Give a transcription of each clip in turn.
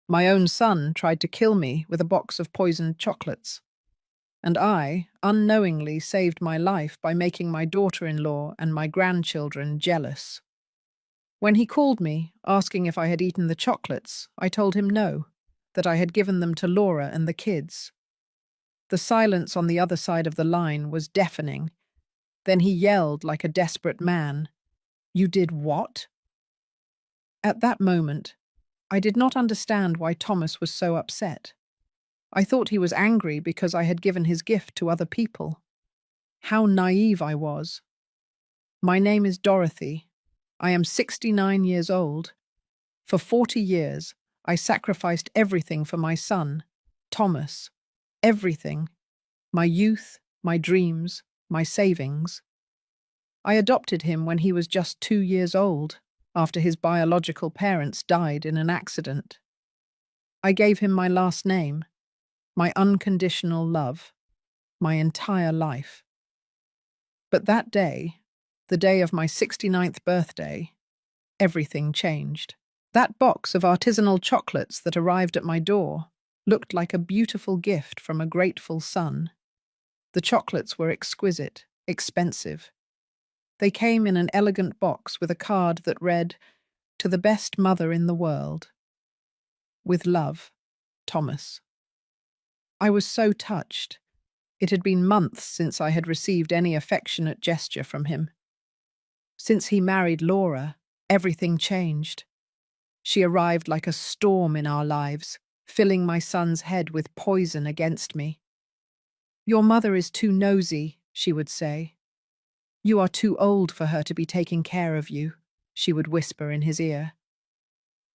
My own son tried to kill me with a box of poisoned chocolates, and I unknowingly saved my life by making my daughter-in-law and my grandchildren jealous. When he called me, asking if I had eaten the chocolates, I told him no, that I had given them to Laura and the kids. The silence on the other side of the line was deafening. Then he yelled like a desperate man, "You did what?" At that moment, I did not understand why Thomas was so upset. I thought he was angry because I had given his gift to other people. How naive I was. My name is Dorothy. I am 69 years old. For 40 years, I sacrificed everything for my son, Thomas. Everything. My youth, my dreams, my savings. I adopted him when he was just 2 years old, after his biological parents died in an accident. I gave him my last name, my unconditional love, my entire life. But that day, the day of my 69th birthday, everything changed. That box of artisanal chocolates that arrived at my door looked like a beautiful gift from a grateful son. The chocolates were exquisite, expensive. They came in an elegant box with a card that read, "To the best mother in the world. With love, Thomas." I was so touched. It had been months since I had received any affectionate gesture from him. Since he married Laura, everything changed. She arrived like a storm in our lives, filling my son's head with poison against me. "Your mother is too nosy," she would say. "You are too old for her to be taking care of you," she would whisper in his ear.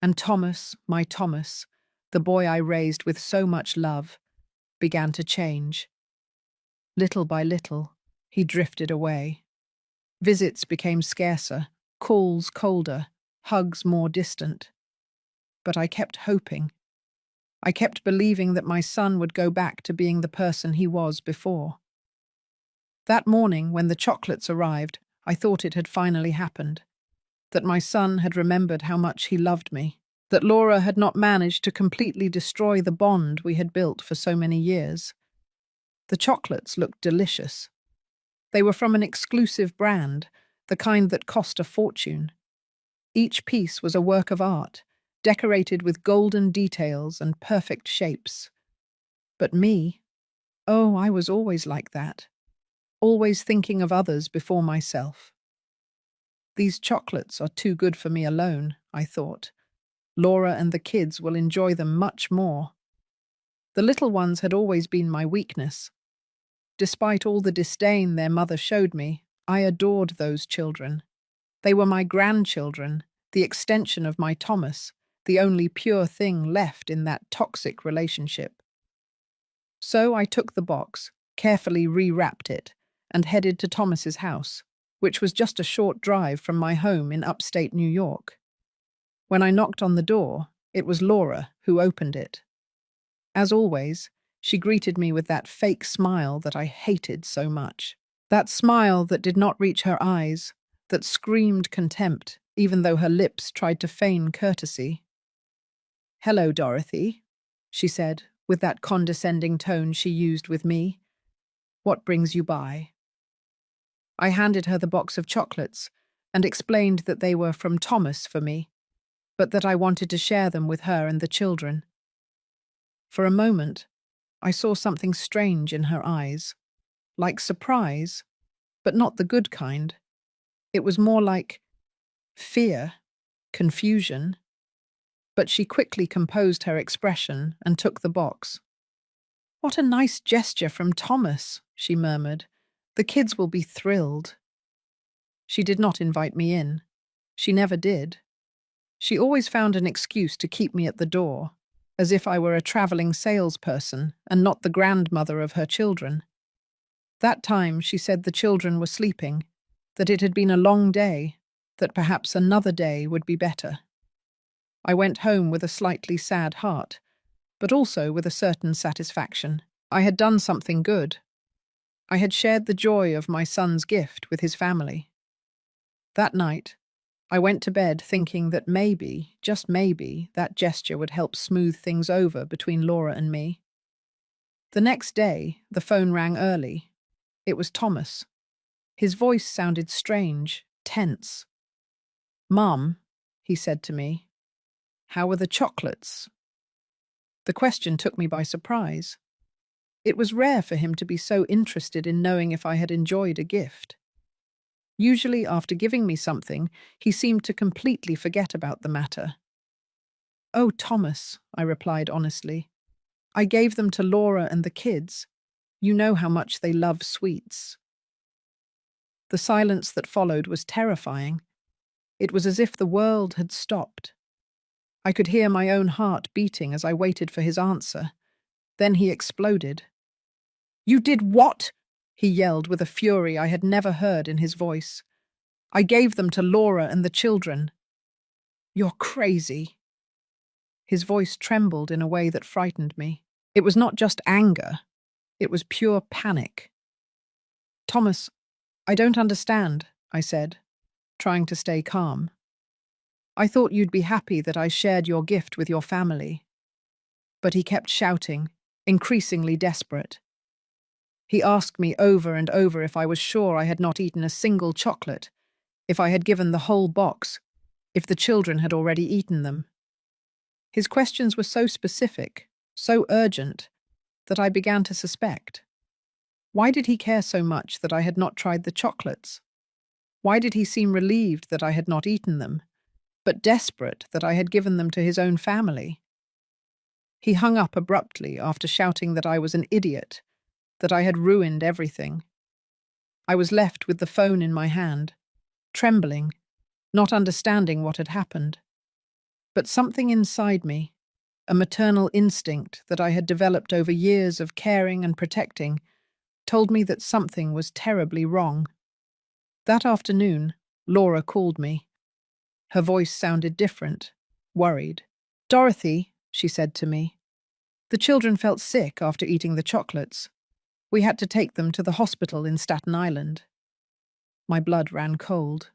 And Thomas, my Thomas, the boy I raised with so much love, began to change. Little by little, he drifted away. Visits became scarcer, calls colder, hugs more distant. But I kept hoping. I kept believing that my son would go back to being the person he was before. That morning, when the chocolates arrived, I thought it had finally happened. That my son had remembered how much he loved me. That Laura had not managed to completely destroy the bond we had built for so many years. The chocolates looked delicious. They were from an exclusive brand, the kind that cost a fortune. Each piece was a work of art, decorated with golden details and perfect shapes. But me? Oh, I was always like that. Always thinking of others before myself. These chocolates are too good for me alone, I thought. Laura and the kids will enjoy them much more. The little ones had always been my weakness. Despite all the disdain their mother showed me, I adored those children. They were my grandchildren, the extension of my Thomas, the only pure thing left in that toxic relationship. So I took the box, carefully rewrapped it, and headed to Thomas's house, which was just a short drive from my home in upstate New York. When I knocked on the door, it was Laura who opened it. As always, she greeted me with that fake smile that I hated so much. That smile that did not reach her eyes, that screamed contempt, even though her lips tried to feign courtesy. "Hello, Dorothy," she said, with that condescending tone she used with me. "What brings you by?" I handed her the box of chocolates and explained that they were from Thomas for me, but that I wanted to share them with her and the children. For a moment, I saw something strange in her eyes, like surprise, but not the good kind. It was more like fear, confusion. But she quickly composed her expression and took the box. "What a nice gesture from Thomas," she murmured. "The kids will be thrilled." She did not invite me in. She never did. She always found an excuse to keep me at the door, as if I were a traveling salesperson and not the grandmother of her children. That time she said the children were sleeping, that it had been a long day, that perhaps another day would be better. I went home with a slightly sad heart, but also with a certain satisfaction. I had done something good. I had shared the joy of my son's gift with his family. That night, I went to bed thinking that maybe, just maybe, that gesture would help smooth things over between Laura and me. The next day, the phone rang early. It was Thomas. His voice sounded strange, tense. "Mum," he said to me, "how were the chocolates?" The question took me by surprise. It was rare for him to be so interested in knowing if I had enjoyed a gift. Usually, after giving me something, he seemed to completely forget about the matter. "Oh, Thomas," I replied honestly. "I gave them to Laura and the kids. You know how much they love sweets." The silence that followed was terrifying. It was as if the world had stopped. I could hear my own heart beating as I waited for his answer. Then he exploded. "You did what?" he yelled with a fury I had never heard in his voice. "I gave them to Laura and the children." "You're crazy." His voice trembled in a way that frightened me. It was not just anger. It was pure panic. "Thomas, I don't understand," I said, trying to stay calm. "I thought you'd be happy that I shared your gift with your family." But he kept shouting, increasingly desperate. He asked me over and over if I was sure I had not eaten a single chocolate, if I had given the whole box, if the children had already eaten them. His questions were so specific, so urgent, that I began to suspect. Why did he care so much that I had not tried the chocolates? Why did he seem relieved that I had not eaten them, but desperate that I had given them to his own family? He hung up abruptly after shouting that I was an idiot, that I had ruined everything. I was left with the phone in my hand, trembling, not understanding what had happened. But something inside me, a maternal instinct that I had developed over years of caring and protecting, told me that something was terribly wrong. That afternoon, Laura called me. Her voice sounded different, worried. "Dorothy," she said to me, "the children felt sick after eating the chocolates. We had to take them to the hospital in Staten Island." My blood ran cold.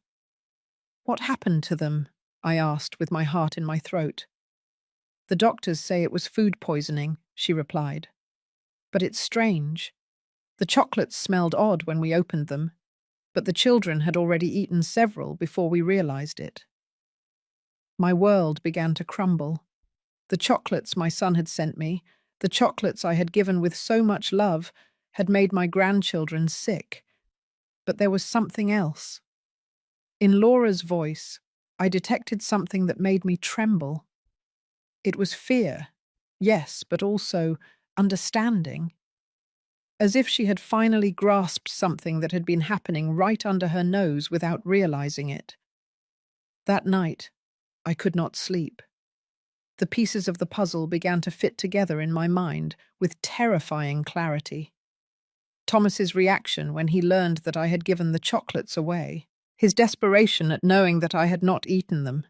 "What happened to them?" I asked with my heart in my throat. "The doctors say it was food poisoning," she replied. "But it's strange. The chocolates smelled odd when we opened them, but the children had already eaten several before we realized it." My world began to crumble. The chocolates my son had sent me, the chocolates I had given with so much love, had made my grandchildren sick. But there was something else. In Laura's voice, I detected something that made me tremble. It was fear, yes, but also understanding. As if she had finally grasped something that had been happening right under her nose without realizing it. That night, I could not sleep. The pieces of the puzzle began to fit together in my mind with terrifying clarity. Thomas's reaction when he learned that I had given the chocolates away, his desperation at knowing that I had not eaten them,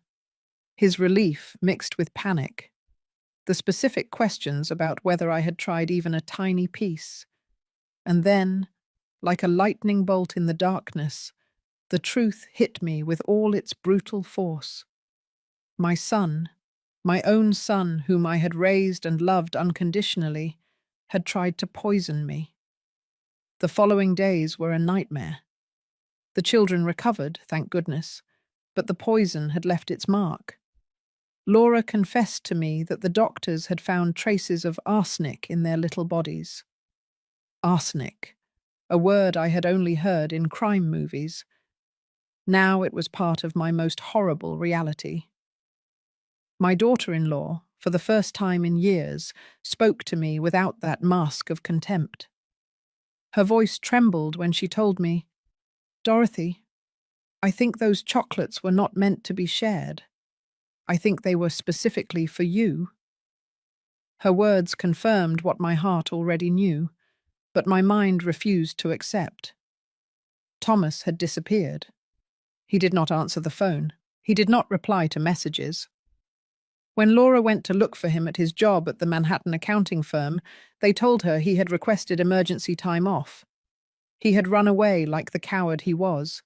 his relief mixed with panic, the specific questions about whether I had tried even a tiny piece. And then, like a lightning bolt in the darkness, the truth hit me with all its brutal force. My son, my own son whom I had raised and loved unconditionally, had tried to poison me. The following days were a nightmare. The children recovered, thank goodness, but the poison had left its mark. Laura confessed to me that the doctors had found traces of arsenic in their little bodies. Arsenic, a word I had only heard in crime movies. Now it was part of my most horrible reality. My daughter-in-law, for the first time in years, spoke to me without that mask of contempt. Her voice trembled when she told me, "Dorothy, I think those chocolates were not meant to be shared. I think they were specifically for you." Her words confirmed what my heart already knew, but my mind refused to accept. Thomas had disappeared. He did not answer the phone. He did not reply to messages. When Laura went to look for him at his job at the Manhattan accounting firm, they told her he had requested emergency time off. He had run away like the coward he was,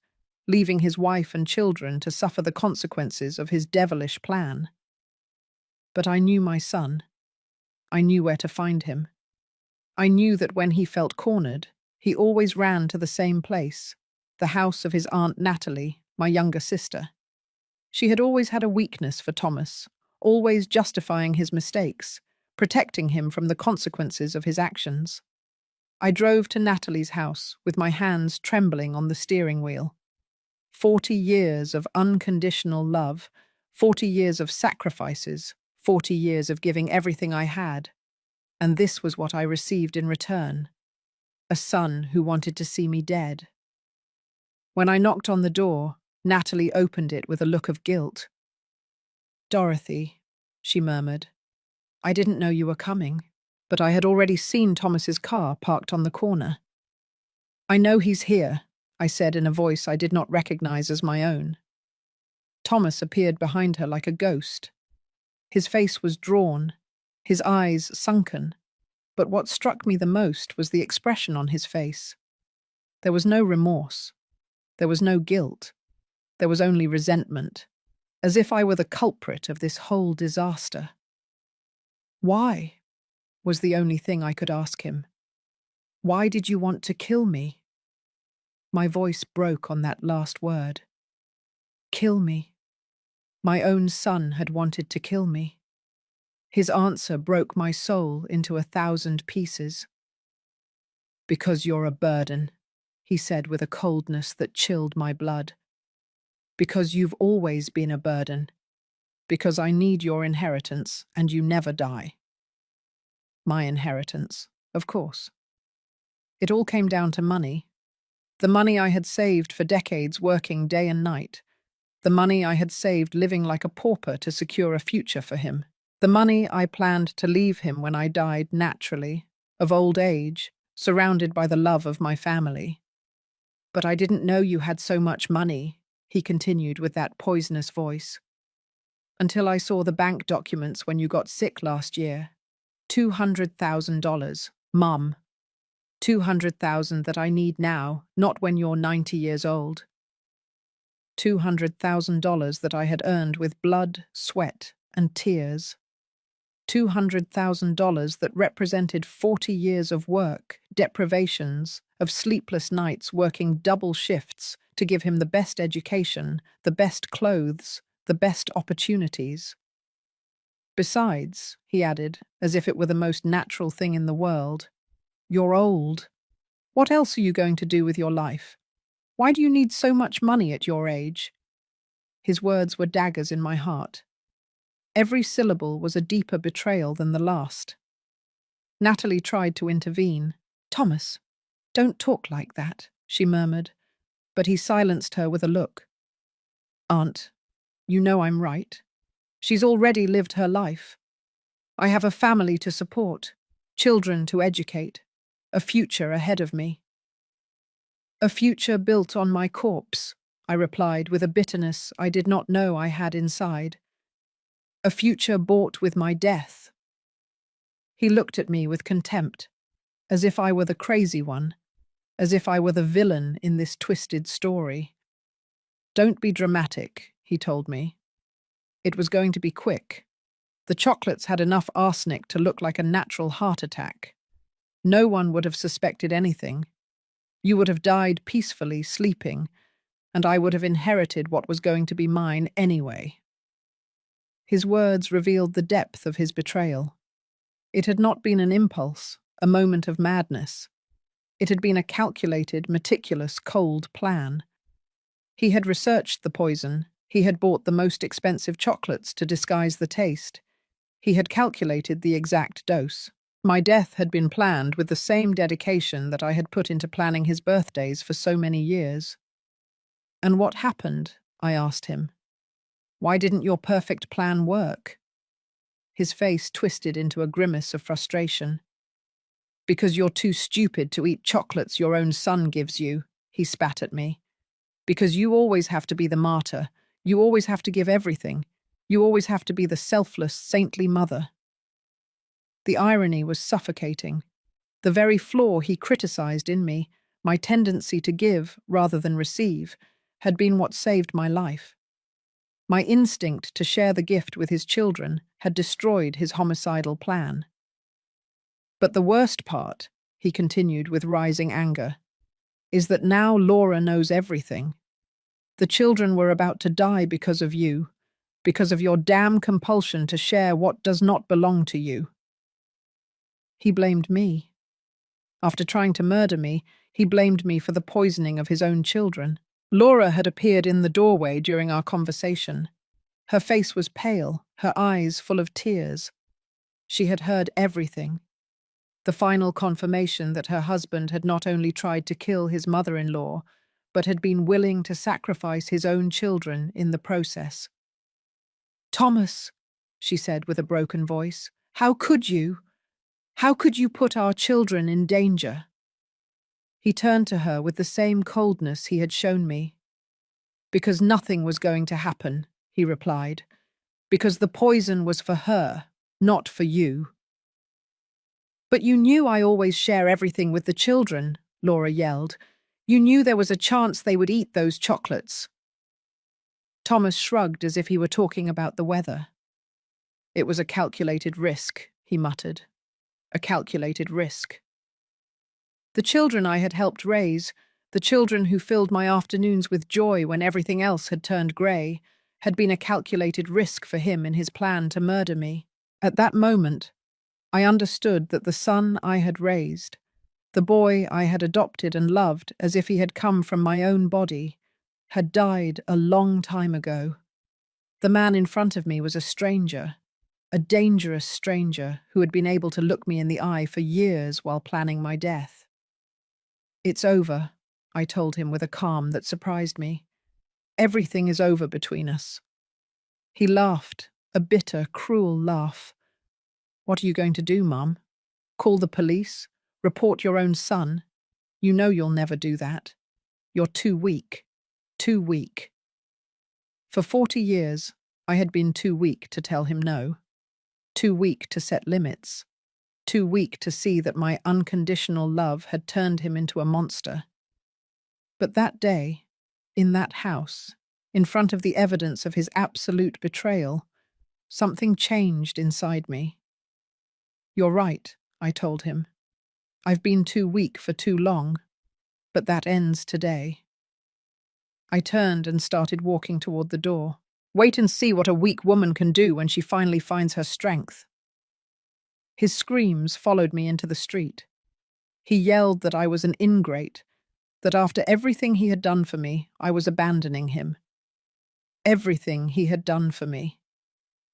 leaving his wife and children to suffer the consequences of his devilish plan. But I knew my son. I knew where to find him. I knew that when he felt cornered, he always ran to the same place, the house of his Aunt Natalie, my younger sister. She had always had a weakness for Thomas, always justifying his mistakes, protecting him from the consequences of his actions. I drove to Natalie's house with my hands trembling on the steering wheel. 40 years of unconditional love, 40 years of sacrifices, 40 years of giving everything I had. And this was what I received in return: a son who wanted to see me dead. When I knocked on the door, Natalie opened it with a look of guilt. "Dorothy," she murmured, "I didn't know you were coming, but I had already seen Thomas's car parked on the corner." "I know he's here," I said in a voice I did not recognize as my own. Thomas appeared behind her like a ghost. His face was drawn, his eyes sunken, but what struck me the most was the expression on his face. There was no remorse. There was no guilt. There was only resentment, as if I were the culprit of this whole disaster. "Why?" was the only thing I could ask him. "Why did you want to kill me?" My voice broke on that last word. Kill me. My own son had wanted to kill me. His answer broke my soul into 1,000 pieces. "Because you're a burden," he said with a coldness that chilled my blood. "Because you've always been a burden. Because I need your inheritance and you never die." My inheritance, of course. It all came down to money. The money I had saved for decades working day and night. The money I had saved living like a pauper to secure a future for him. The money I planned to leave him when I died naturally, of old age, surrounded by the love of my family. "But I didn't know you had so much money," he continued with that poisonous voice. "Until I saw the bank documents when you got sick last year. $200,000, Mum. $200,000 that I need now, not when you're 90 years old. $200,000 that I had earned with blood, sweat, and tears. $200,000 that represented 40 years of work, deprivations, of sleepless nights working double shifts to give him the best education, the best clothes, the best opportunities. Besides," he added, as if it were the most natural thing in the world, "you're old. What else are you going to do with your life? Why do you need so much money at your age?" His words were daggers in my heart. Every syllable was a deeper betrayal than the last. Natalie tried to intervene. "Thomas, don't talk like that," she murmured, but he silenced her with a look. "Aunt, you know I'm right. She's already lived her life. I have a family to support, children to educate, a future ahead of me." "A future built on my corpse," I replied with a bitterness I did not know I had inside. "A future bought with my death." He looked at me with contempt, as if I were the crazy one, as if I were the villain in this twisted story. "Don't be dramatic," he told me. It was going to be quick. The chocolates had enough arsenic to look like a natural heart attack. No one would have suspected anything. You would have died peacefully, sleeping, and I would have inherited what was going to be mine anyway. His words revealed the depth of his betrayal. It had not been an impulse, a moment of madness. It had been a calculated, meticulous, cold plan. He had researched the poison. He had bought the most expensive chocolates to disguise the taste. He had calculated the exact dose. My death had been planned with the same dedication that I had put into planning his birthdays for so many years. "And what happened?" I asked him. "Why didn't your perfect plan work?" His face twisted into a grimace of frustration. "Because you're too stupid to eat chocolates your own son gives you," he spat at me. "Because you always have to be the martyr. You always have to give everything. You always have to be the selfless, saintly mother." The irony was suffocating. The very flaw he criticized in me, my tendency to give rather than receive, had been what saved my life. My instinct to share the gift with his children had destroyed his homicidal plan. But the worst part, he continued with rising anger, is that now Laura knows everything. The children were about to die because of you, because of your damn compulsion to share what does not belong to you. He blamed me. After trying to murder me, he blamed me for the poisoning of his own children. Laura had appeared in the doorway during our conversation. Her face was pale, her eyes full of tears. She had heard everything. The final confirmation that her husband had not only tried to kill his mother-in-law, but had been willing to sacrifice his own children in the process. "Thomas," she said with a broken voice, "how could you? How could you put our children in danger?" He turned to her with the same coldness he had shown me. "Because nothing was going to happen," he replied. "Because the poison was for her, not for you." "But you knew I always share everything with the children," Laura yelled. "You knew there was a chance they would eat those chocolates." Thomas shrugged as if he were talking about the weather. "It was a calculated risk," he muttered. "A calculated risk." The children I had helped raise, the children who filled my afternoons with joy when everything else had turned grey, had been a calculated risk for him in his plan to murder me. At that moment, I understood that the son I had raised, the boy I had adopted and loved as if he had come from my own body, had died a long time ago. The man in front of me was a stranger, a dangerous stranger who had been able to look me in the eye for years while planning my death. "It's over," I told him with a calm that surprised me. "Everything is over between us." He laughed, a bitter, cruel laugh. "What are you going to do, Mum? Call the police? Report your own son? You know you'll never do that. You're too weak. Too weak." For 40 years, I had been too weak to tell him no. Too weak to set limits. Too weak to see that my unconditional love had turned him into a monster. But that day, in that house, in front of the evidence of his absolute betrayal, something changed inside me. "You're right," I told him. "I've been too weak for too long, but that ends today." I turned and started walking toward the door. "Wait and see what a weak woman can do when she finally finds her strength." His screams followed me into the street. He yelled that I was an ingrate, that after everything he had done for me, I was abandoning him. Everything he had done for me.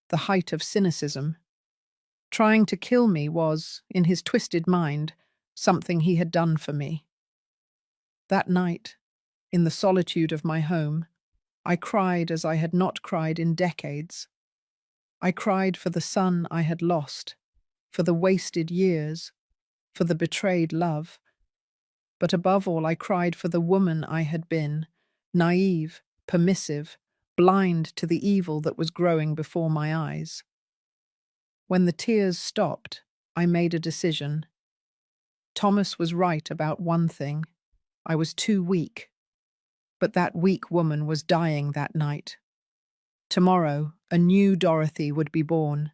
The height of cynicism. Trying to kill me was, in his twisted mind, something he had done for me. That night, in the solitude of my home, I cried as I had not cried in decades. I cried for the son I had lost, for the wasted years, for the betrayed love. But above all, I cried for the woman I had been, naive, permissive, blind to the evil that was growing before my eyes. When the tears stopped, I made a decision. Thomas was right about one thing. I was too weak. But that weak woman was dying that night. Tomorrow, a new Dorothy would be born.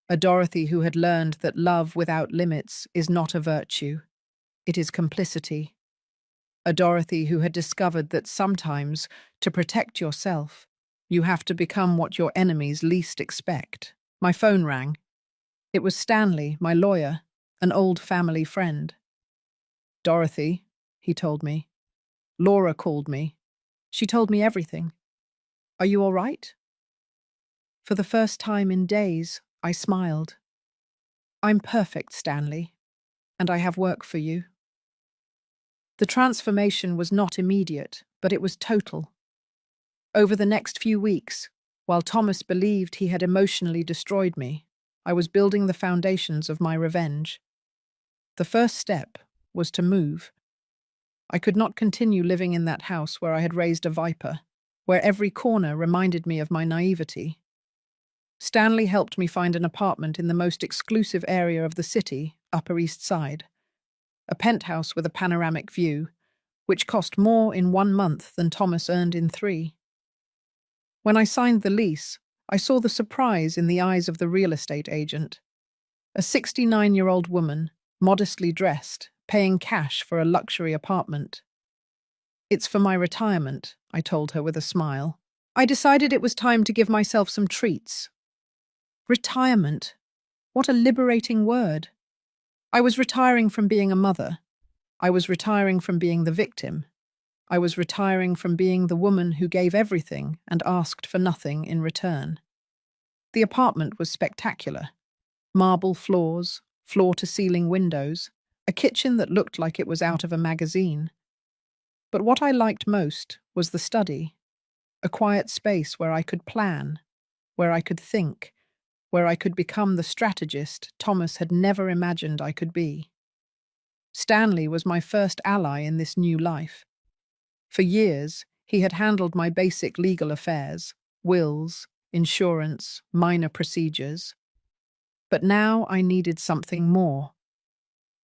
A Dorothy who had learned that love without limits is not a virtue. It is complicity. A Dorothy who had discovered that sometimes, to protect yourself, you have to become what your enemies least expect. My phone rang. It was Stanley, my lawyer, an old family friend. "Dorothy," he told me. "Laura called me. She told me everything. Are you all right?" For the first time in days, I smiled. "I'm perfect, Stanley, and I have work for you." The transformation was not immediate, but it was total. Over the next few weeks, while Thomas believed he had emotionally destroyed me, I was building the foundations of my revenge. The first step was to move. I could not continue living in that house where I had raised a viper, where every corner reminded me of my naivety. Stanley helped me find an apartment in the most exclusive area of the city, Upper East Side. A penthouse with a panoramic view, which cost more in 1 month than Thomas earned in 3. When I signed the lease, I saw the surprise in the eyes of the real estate agent. A 69-year-old woman, modestly dressed, paying cash for a luxury apartment. "It's for my retirement," I told her with a smile. "I decided it was time to give myself some treats." Retirement. What a liberating word. I was retiring from being a mother. I was retiring from being the victim. I was retiring from being the woman who gave everything and asked for nothing in return. The apartment was spectacular. Marble floors, floor-to-ceiling windows, a kitchen that looked like it was out of a magazine. But what I liked most was the study, a quiet space where I could plan, where I could think, where I could become the strategist Thomas had never imagined I could be. Stanley was my first ally in this new life. For years, he had handled my basic legal affairs, wills, insurance, minor procedures. But now I needed something more.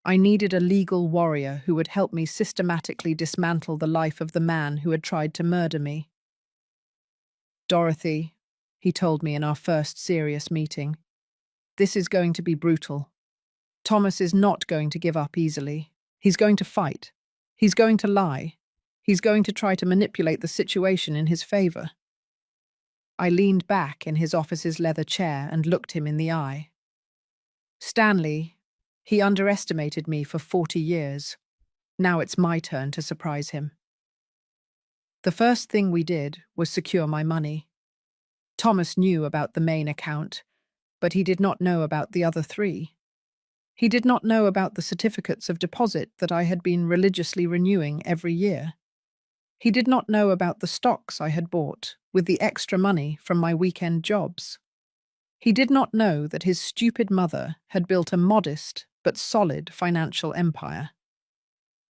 I needed a legal warrior who would help me systematically dismantle the life of the man who had tried to murder me. "Dorothy," he told me in our first serious meeting, "this is going to be brutal. Thomas is not going to give up easily. He's going to fight. He's going to lie. He's going to try to manipulate the situation in his favor." I leaned back in his office's leather chair and looked him in the eye. Stanley, he underestimated me for 40 years. Now it's my turn to surprise him. The first thing we did was secure my money. Thomas knew about the main account, but he did not know about the other 3. He did not know about the certificates of deposit that I had been religiously renewing every year. He did not know about the stocks I had bought with the extra money from my weekend jobs. He did not know that his stupid mother had built a modest but solid financial empire.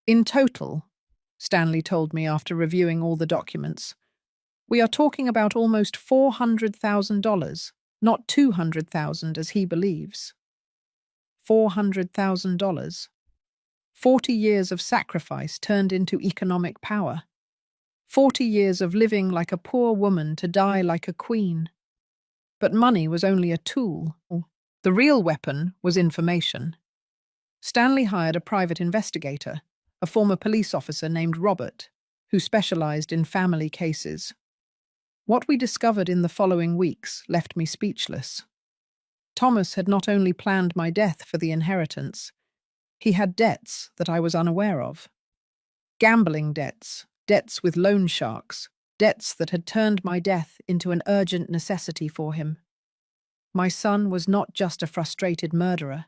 In total, Stanley told me after reviewing all the documents, we are talking about almost $400,000, not $200,000 as he believes. $400,000. 40 years of sacrifice turned into economic power. 40 years of living like a poor woman to die like a queen. But money was only a tool. The real weapon was information. Stanley hired a private investigator, a former police officer named Robert, who specialized in family cases. What we discovered in the following weeks left me speechless. Thomas had not only planned my death for the inheritance, he had debts that I was unaware of. Gambling debts, debts with loan sharks, debts that had turned my death into an urgent necessity for him. My son was not just a frustrated murderer.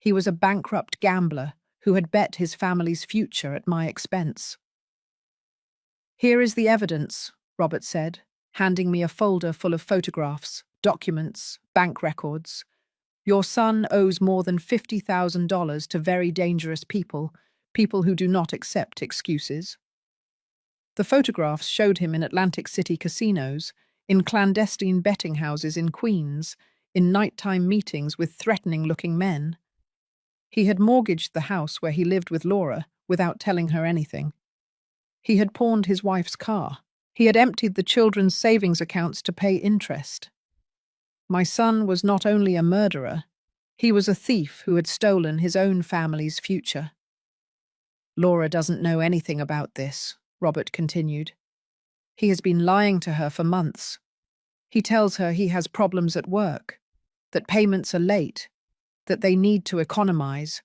He was a bankrupt gambler who had bet his family's future at my expense. "Here is the evidence," Robert said, handing me a folder full of photographs, documents, bank records. "Your son owes more than $50,000 to very dangerous people, people who do not accept excuses." The photographs showed him in Atlantic City casinos, in clandestine betting houses in Queens, in nighttime meetings with threatening-looking men. He had mortgaged the house where he lived with Laura without telling her anything. He had pawned his wife's car. He had emptied the children's savings accounts to pay interest. My son was not only a murderer, he was a thief who had stolen his own family's future. "Laura doesn't know anything about this," Robert continued. "He has been lying to her for months. He tells her he has problems at work, that payments are late, that they need to economize.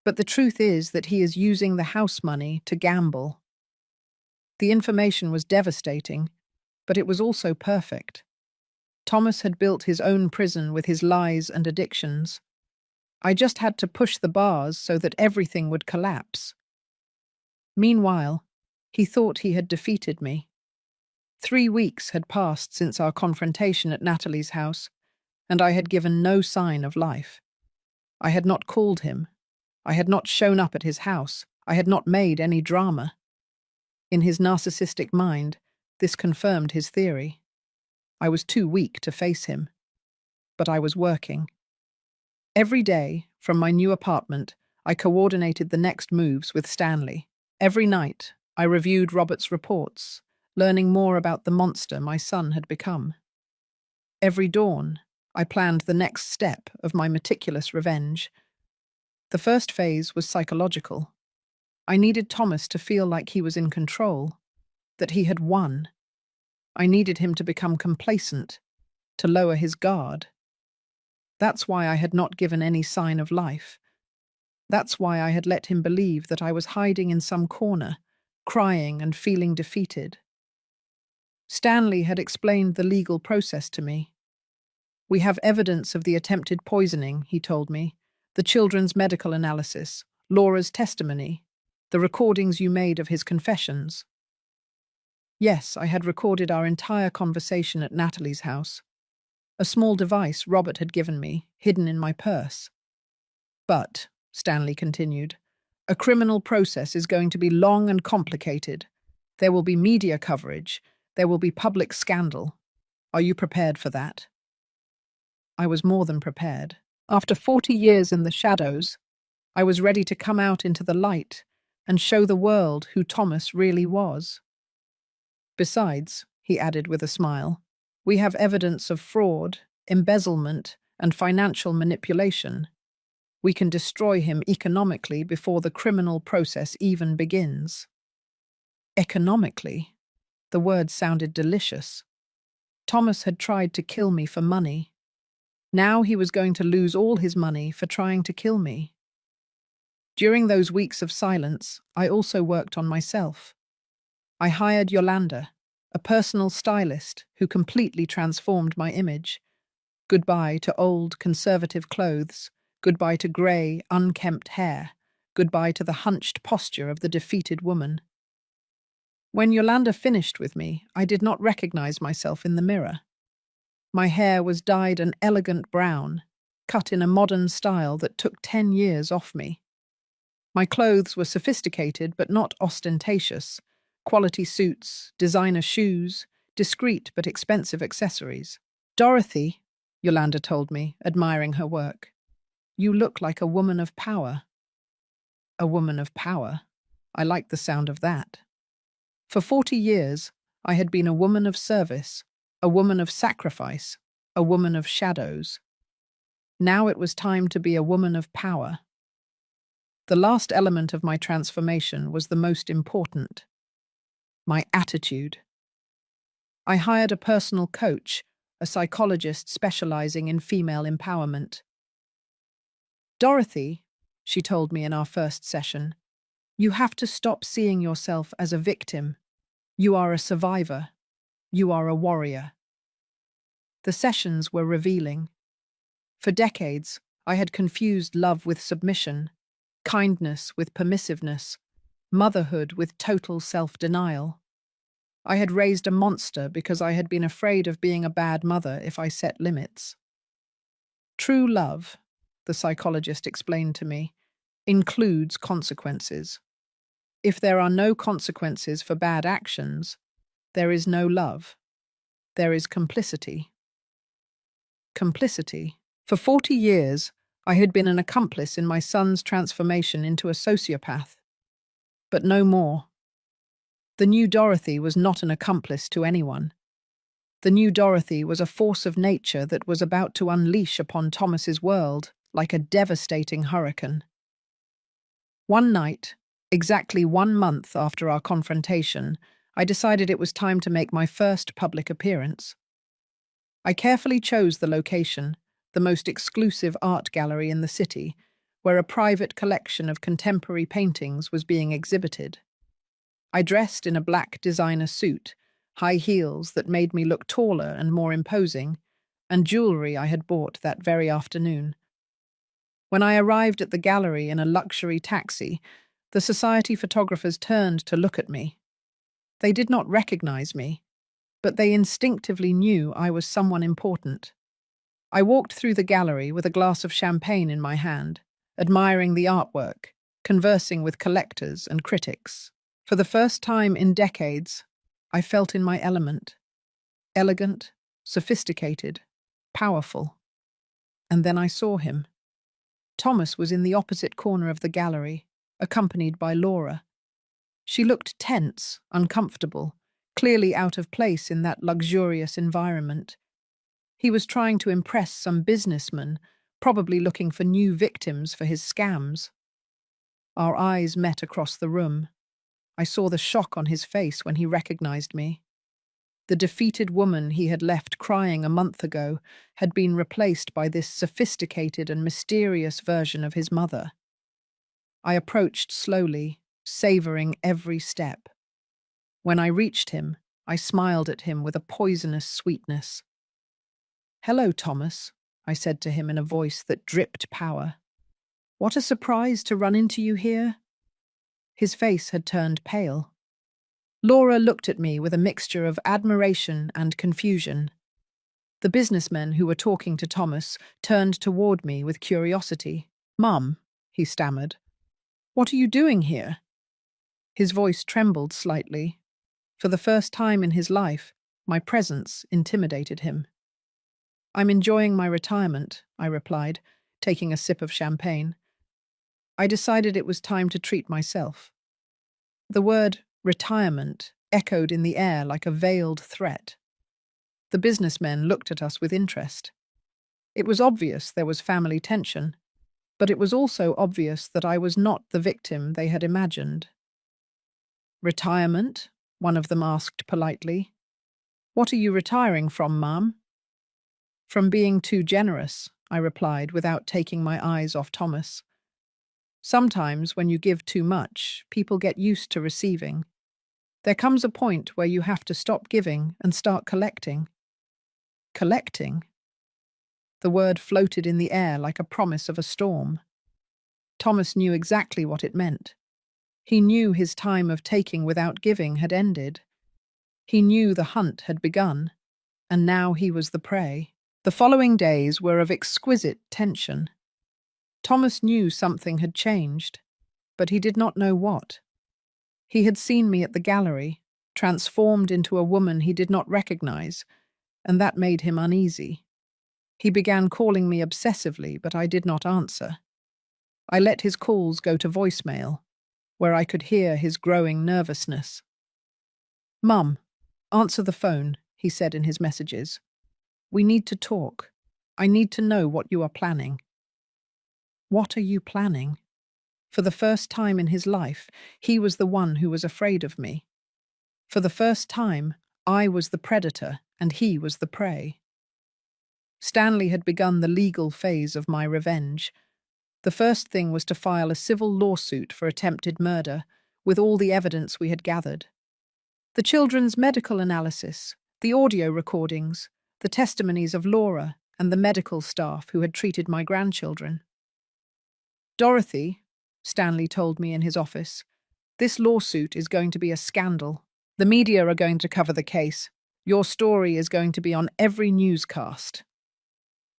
But the truth is that he is using the house money to gamble." The information was devastating, but it was also perfect. Thomas had built his own prison with his lies and addictions. I just had to push the bars so that everything would collapse. Meanwhile, he thought he had defeated me. 3 weeks had passed since our confrontation at Natalie's house, and I had given no sign of life. I had not called him. I had not shown up at his house. I had not made any drama. In his narcissistic mind, this confirmed his theory. I was too weak to face him. But I was working. Every day, from my new apartment, I coordinated the next moves with Stanley. Every night, I reviewed Robert's reports, learning more about the monster my son had become. Every dawn, I planned the next step of my meticulous revenge. The first phase was psychological. I needed Thomas to feel like he was in control, that he had won. I needed him to become complacent, to lower his guard. That's why I had not given any sign of life. That's why I had let him believe that I was hiding in some corner, crying and feeling defeated. Stanley had explained the legal process to me. We have evidence of the attempted poisoning, he told me, the children's medical analysis, Laura's testimony, the recordings you made of his confessions. Yes, I had recorded our entire conversation at Natalie's house. A small device Robert had given me, hidden in my purse. But, Stanley continued, a criminal process is going to be long and complicated. There will be media coverage. There will be public scandal. Are you prepared for that? I was more than prepared. After 40 years in the shadows, I was ready to come out into the light and show the world who Thomas really was. Besides, he added with a smile, we have evidence of fraud, embezzlement, and financial manipulation. We can destroy him economically before the criminal process even begins. Economically? The word sounded delicious. Thomas had tried to kill me for money. Now he was going to lose all his money for trying to kill me. During those weeks of silence, I also worked on myself. I hired Yolanda, a personal stylist who completely transformed my image. Goodbye to old, conservative clothes. Goodbye to grey, unkempt hair. Goodbye to the hunched posture of the defeated woman. When Yolanda finished with me, I did not recognize myself in the mirror. My hair was dyed an elegant brown, cut in a modern style that took 10 years off me. My clothes were sophisticated but not ostentatious. Quality suits, designer shoes, discreet but expensive accessories. Dorothy, Yolanda told me, admiring her work, you look like a woman of power. A woman of power? I liked the sound of that. For 40 years, I had been a woman of service, a woman of sacrifice, a woman of shadows. Now it was time to be a woman of power. The last element of my transformation was the most important. My attitude. I hired a personal coach, a psychologist specializing in female empowerment. Dorothy, she told me in our first session, you have to stop seeing yourself as a victim. You are a survivor. You are a warrior. The sessions were revealing. For decades, I had confused love with submission, kindness with permissiveness, motherhood with total self-denial. I had raised a monster because I had been afraid of being a bad mother if I set limits. True love, the psychologist explained to me, includes consequences. If there are no consequences for bad actions, there is no love. There is complicity. Complicity. For 40 years, I had been an accomplice in my son's transformation into a sociopath. But no more. The new Dorothy was not an accomplice to anyone. The new Dorothy was a force of nature that was about to unleash upon Thomas's world like a devastating hurricane. One night, exactly 1 month after our confrontation, I decided it was time to make my first public appearance. I carefully chose the location, the most exclusive art gallery in the city, where a private collection of contemporary paintings was being exhibited. I dressed in a black designer suit, high heels that made me look taller and more imposing, and jewelry I had bought that very afternoon. When I arrived at the gallery in a luxury taxi, the society photographers turned to look at me. They did not recognize me, but they instinctively knew I was someone important. I walked through the gallery with a glass of champagne in my hand, admiring the artwork, conversing with collectors and critics. For the first time in decades, I felt in my element. Elegant, sophisticated, powerful. And then I saw him. Thomas was in the opposite corner of the gallery, accompanied by Laura. She looked tense, uncomfortable, clearly out of place in that luxurious environment. He was trying to impress some businessman, probably looking for new victims for his scams. Our eyes met across the room. I saw the shock on his face when he recognized me. The defeated woman he had left crying a month ago had been replaced by this sophisticated and mysterious version of his mother. I approached slowly, savoring every step. When I reached him, I smiled at him with a poisonous sweetness. "Hello, Thomas," I said to him in a voice that dripped power. "What a surprise to run into you here." His face had turned pale. Laura looked at me with a mixture of admiration and confusion. The businessmen who were talking to Thomas turned toward me with curiosity. "Mum," he stammered, "what are you doing here?" His voice trembled slightly. For the first time in his life, my presence intimidated him. "I'm enjoying my retirement," I replied, taking a sip of champagne. I decided it was time to treat myself. The word retirement echoed in the air like a veiled threat. The businessmen looked at us with interest. It was obvious there was family tension, but it was also obvious that I was not the victim they had imagined. "Retirement?" one of them asked politely. "What are you retiring from, Ma'am?" "From being too generous," I replied without taking my eyes off Thomas. "Sometimes when you give too much, people get used to receiving. There comes a point where you have to stop giving and start collecting." "Collecting?" The word floated in the air like a promise of a storm. Thomas knew exactly what it meant. He knew his time of taking without giving had ended. He knew the hunt had begun, and now he was the prey. The following days were of exquisite tension. Thomas knew something had changed, but he did not know what. He had seen me at the gallery, transformed into a woman he did not recognize, and that made him uneasy. He began calling me obsessively, but I did not answer. I let his calls go to voicemail, where I could hear his growing nervousness. "Mum, answer the phone," he said in his messages. "We need to talk. I need to know what you are planning." What are you planning? For the first time in his life, he was the one who was afraid of me. For the first time, I was the predator and he was the prey. Stanley had begun the legal phase of my revenge. The first thing was to file a civil lawsuit for attempted murder, with all the evidence we had gathered. The children's medical analysis, the audio recordings, the testimonies of Laura and the medical staff who had treated my grandchildren. "Dorothy," Stanley told me in his office, "this lawsuit is going to be a scandal. The media are going to cover the case. Your story is going to be on every newscast."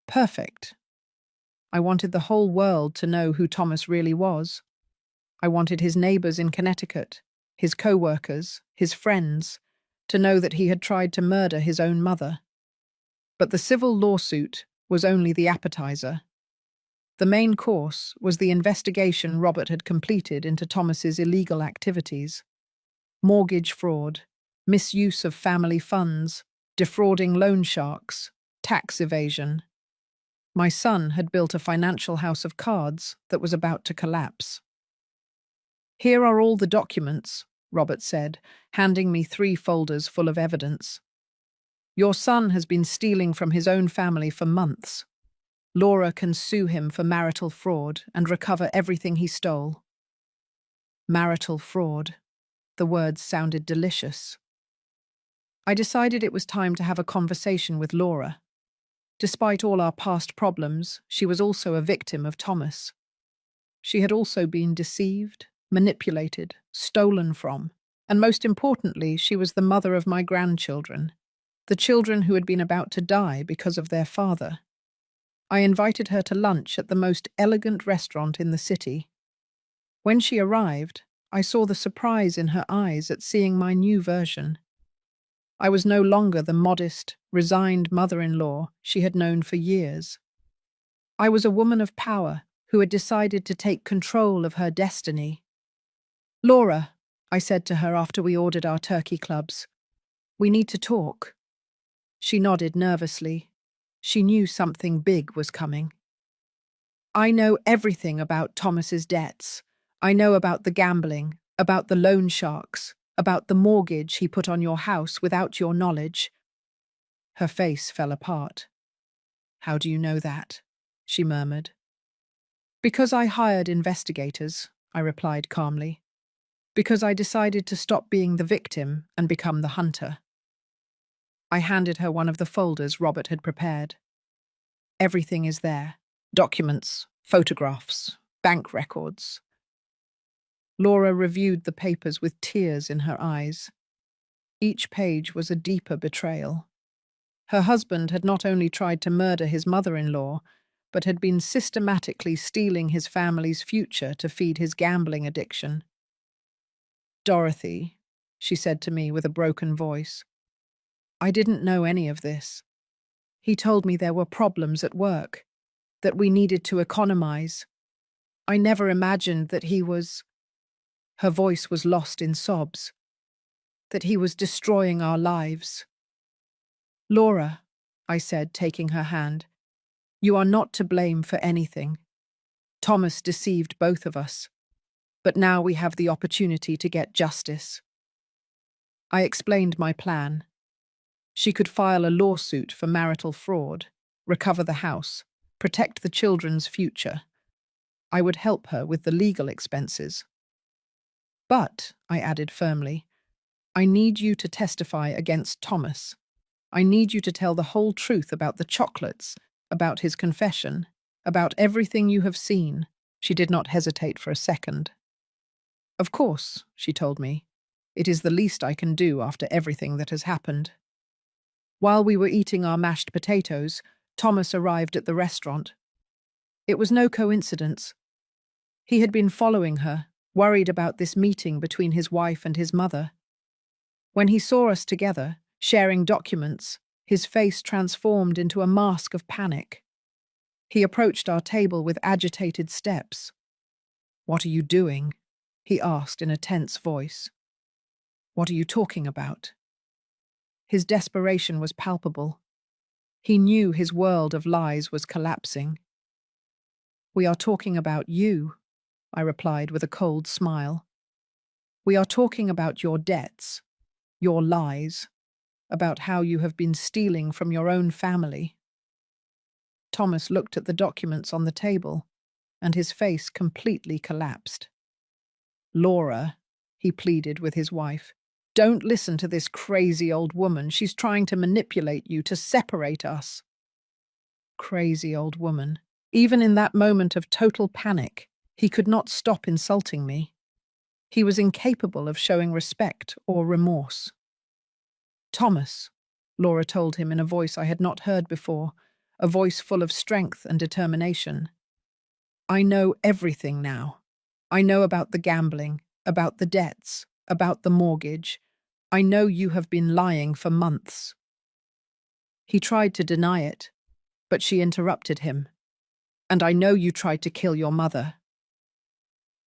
Perfect. I wanted the whole world to know who Thomas really was. I wanted his neighbors in Connecticut, his co-workers, his friends, to know that he had tried to murder his own mother. But the civil lawsuit was only the appetizer. The main course was the investigation Robert had completed into Thomas's illegal activities: mortgage fraud, misuse of family funds, defrauding loan sharks, tax evasion. My son had built a financial house of cards that was about to collapse. "Here are all the documents," Robert said, handing me 3 folders full of evidence. "Your son has been stealing from his own family for months. Laura can sue him for marital fraud and recover everything he stole." Marital fraud. The words sounded delicious. I decided it was time to have a conversation with Laura. Despite all our past problems, she was also a victim of Thomas. She had also been deceived, manipulated, stolen from, and most importantly, she was the mother of my grandchildren, the children who had been about to die because of their father. I invited her to lunch at the most elegant restaurant in the city. When she arrived, I saw the surprise in her eyes at seeing my new version. I was no longer the modest, resigned mother-in-law she had known for years. I was a woman of power who had decided to take control of her destiny. "Laura," I said to her after we ordered our turkey clubs. We need to talk. She nodded nervously. She knew something big was coming. I know everything about Thomas's debts. I know about the gambling, about the loan sharks, about the mortgage he put on your house without your knowledge. Her face fell apart. How do you know that? She murmured. Because I hired investigators, I replied calmly. Because I decided to stop being the victim and become the hunter. I handed her one of the folders Robert had prepared. Everything is there. Documents, photographs, bank records. Laura reviewed the papers with tears in her eyes. Each page was a deeper betrayal. Her husband had not only tried to murder his mother-in-law, but had been systematically stealing his family's future to feed his gambling addiction. Dorothy, she said to me with a broken voice, I didn't know any of this. He told me there were problems at work, that we needed to economize. I never imagined that he was... Her voice was lost in sobs. That he was destroying our lives. Laura, I said, taking her hand, you are not to blame for anything. Thomas deceived both of us, but now we have the opportunity to get justice. I explained my plan. She could file a lawsuit for marital fraud, recover the house, protect the children's future. I would help her with the legal expenses. But, I added firmly, I need you to testify against Thomas. I need you to tell the whole truth about the chocolates, about his confession, about everything you have seen. She did not hesitate for a second. Of course, she told me. It is the least I can do after everything that has happened. While we were eating our mashed potatoes, Thomas arrived at the restaurant. It was no coincidence. He had been following her, worried about this meeting between his wife and his mother. When he saw us together, sharing documents, his face transformed into a mask of panic. He approached our table with agitated steps. What are you doing? He asked in a tense voice. What are you talking about? His desperation was palpable. He knew his world of lies was collapsing. We are talking about you, I replied with a cold smile. We are talking about your debts, your lies, about how you have been stealing from your own family. Thomas looked at the documents on the table, and his face completely collapsed. Laura, he pleaded with his wife, don't listen to this crazy old woman. She's trying to manipulate you, to separate us. Crazy old woman. Even in that moment of total panic, he could not stop insulting me. He was incapable of showing respect or remorse. Thomas, Laura told him in a voice I had not heard before, a voice full of strength and determination. I know everything now. I know about the gambling, about the debts, about the mortgage. I know you have been lying for months. He tried to deny it, but she interrupted him. And I know you tried to kill your mother.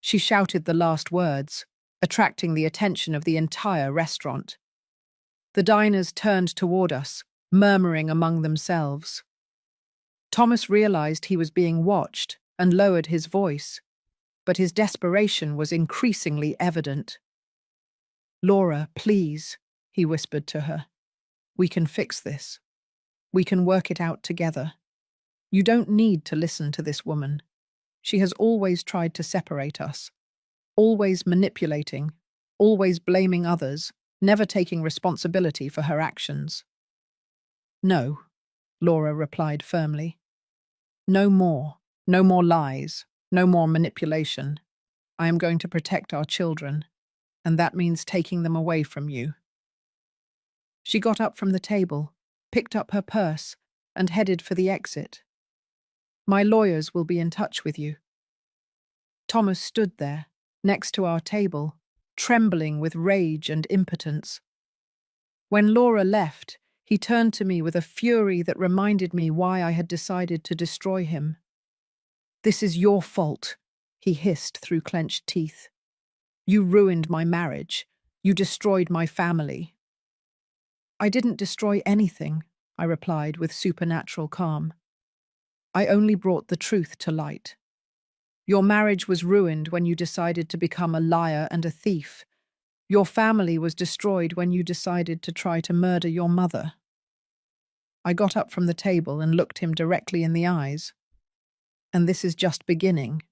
She shouted the last words, attracting the attention of the entire restaurant. The diners turned toward us, murmuring among themselves. Thomas realized he was being watched and lowered his voice, but his desperation was increasingly evident. Laura, please, he whispered to her. We can fix this. We can work it out together. You don't need to listen to this woman. She has always tried to separate us, always manipulating, always blaming others, never taking responsibility for her actions. No, Laura replied firmly. No more lies, no more manipulation. I am going to protect our children, and that means taking them away from you. She got up from the table, picked up her purse, and headed for the exit. My lawyers will be in touch with you. Thomas stood there, next to our table, trembling with rage and impotence. When Laura left, he turned to me with a fury that reminded me why I had decided to destroy him. This is your fault, he hissed through clenched teeth. You ruined my marriage. You destroyed my family." "I didn't destroy anything," I replied with supernatural calm. "I only brought the truth to light. Your marriage was ruined when you decided to become a liar and a thief. Your family was destroyed when you decided to try to murder your mother." I got up from the table and looked him directly in the eyes. "And this is just beginning."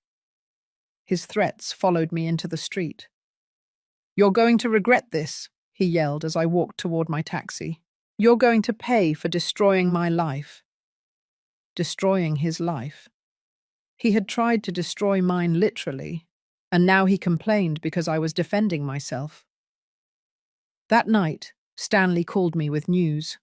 His threats followed me into the street. "You're going to regret this," he yelled as I walked toward my taxi. "You're going to pay for destroying my life." Destroying his life. He had tried to destroy mine literally, and now he complained because I was defending myself. That night, Stanley called me with news.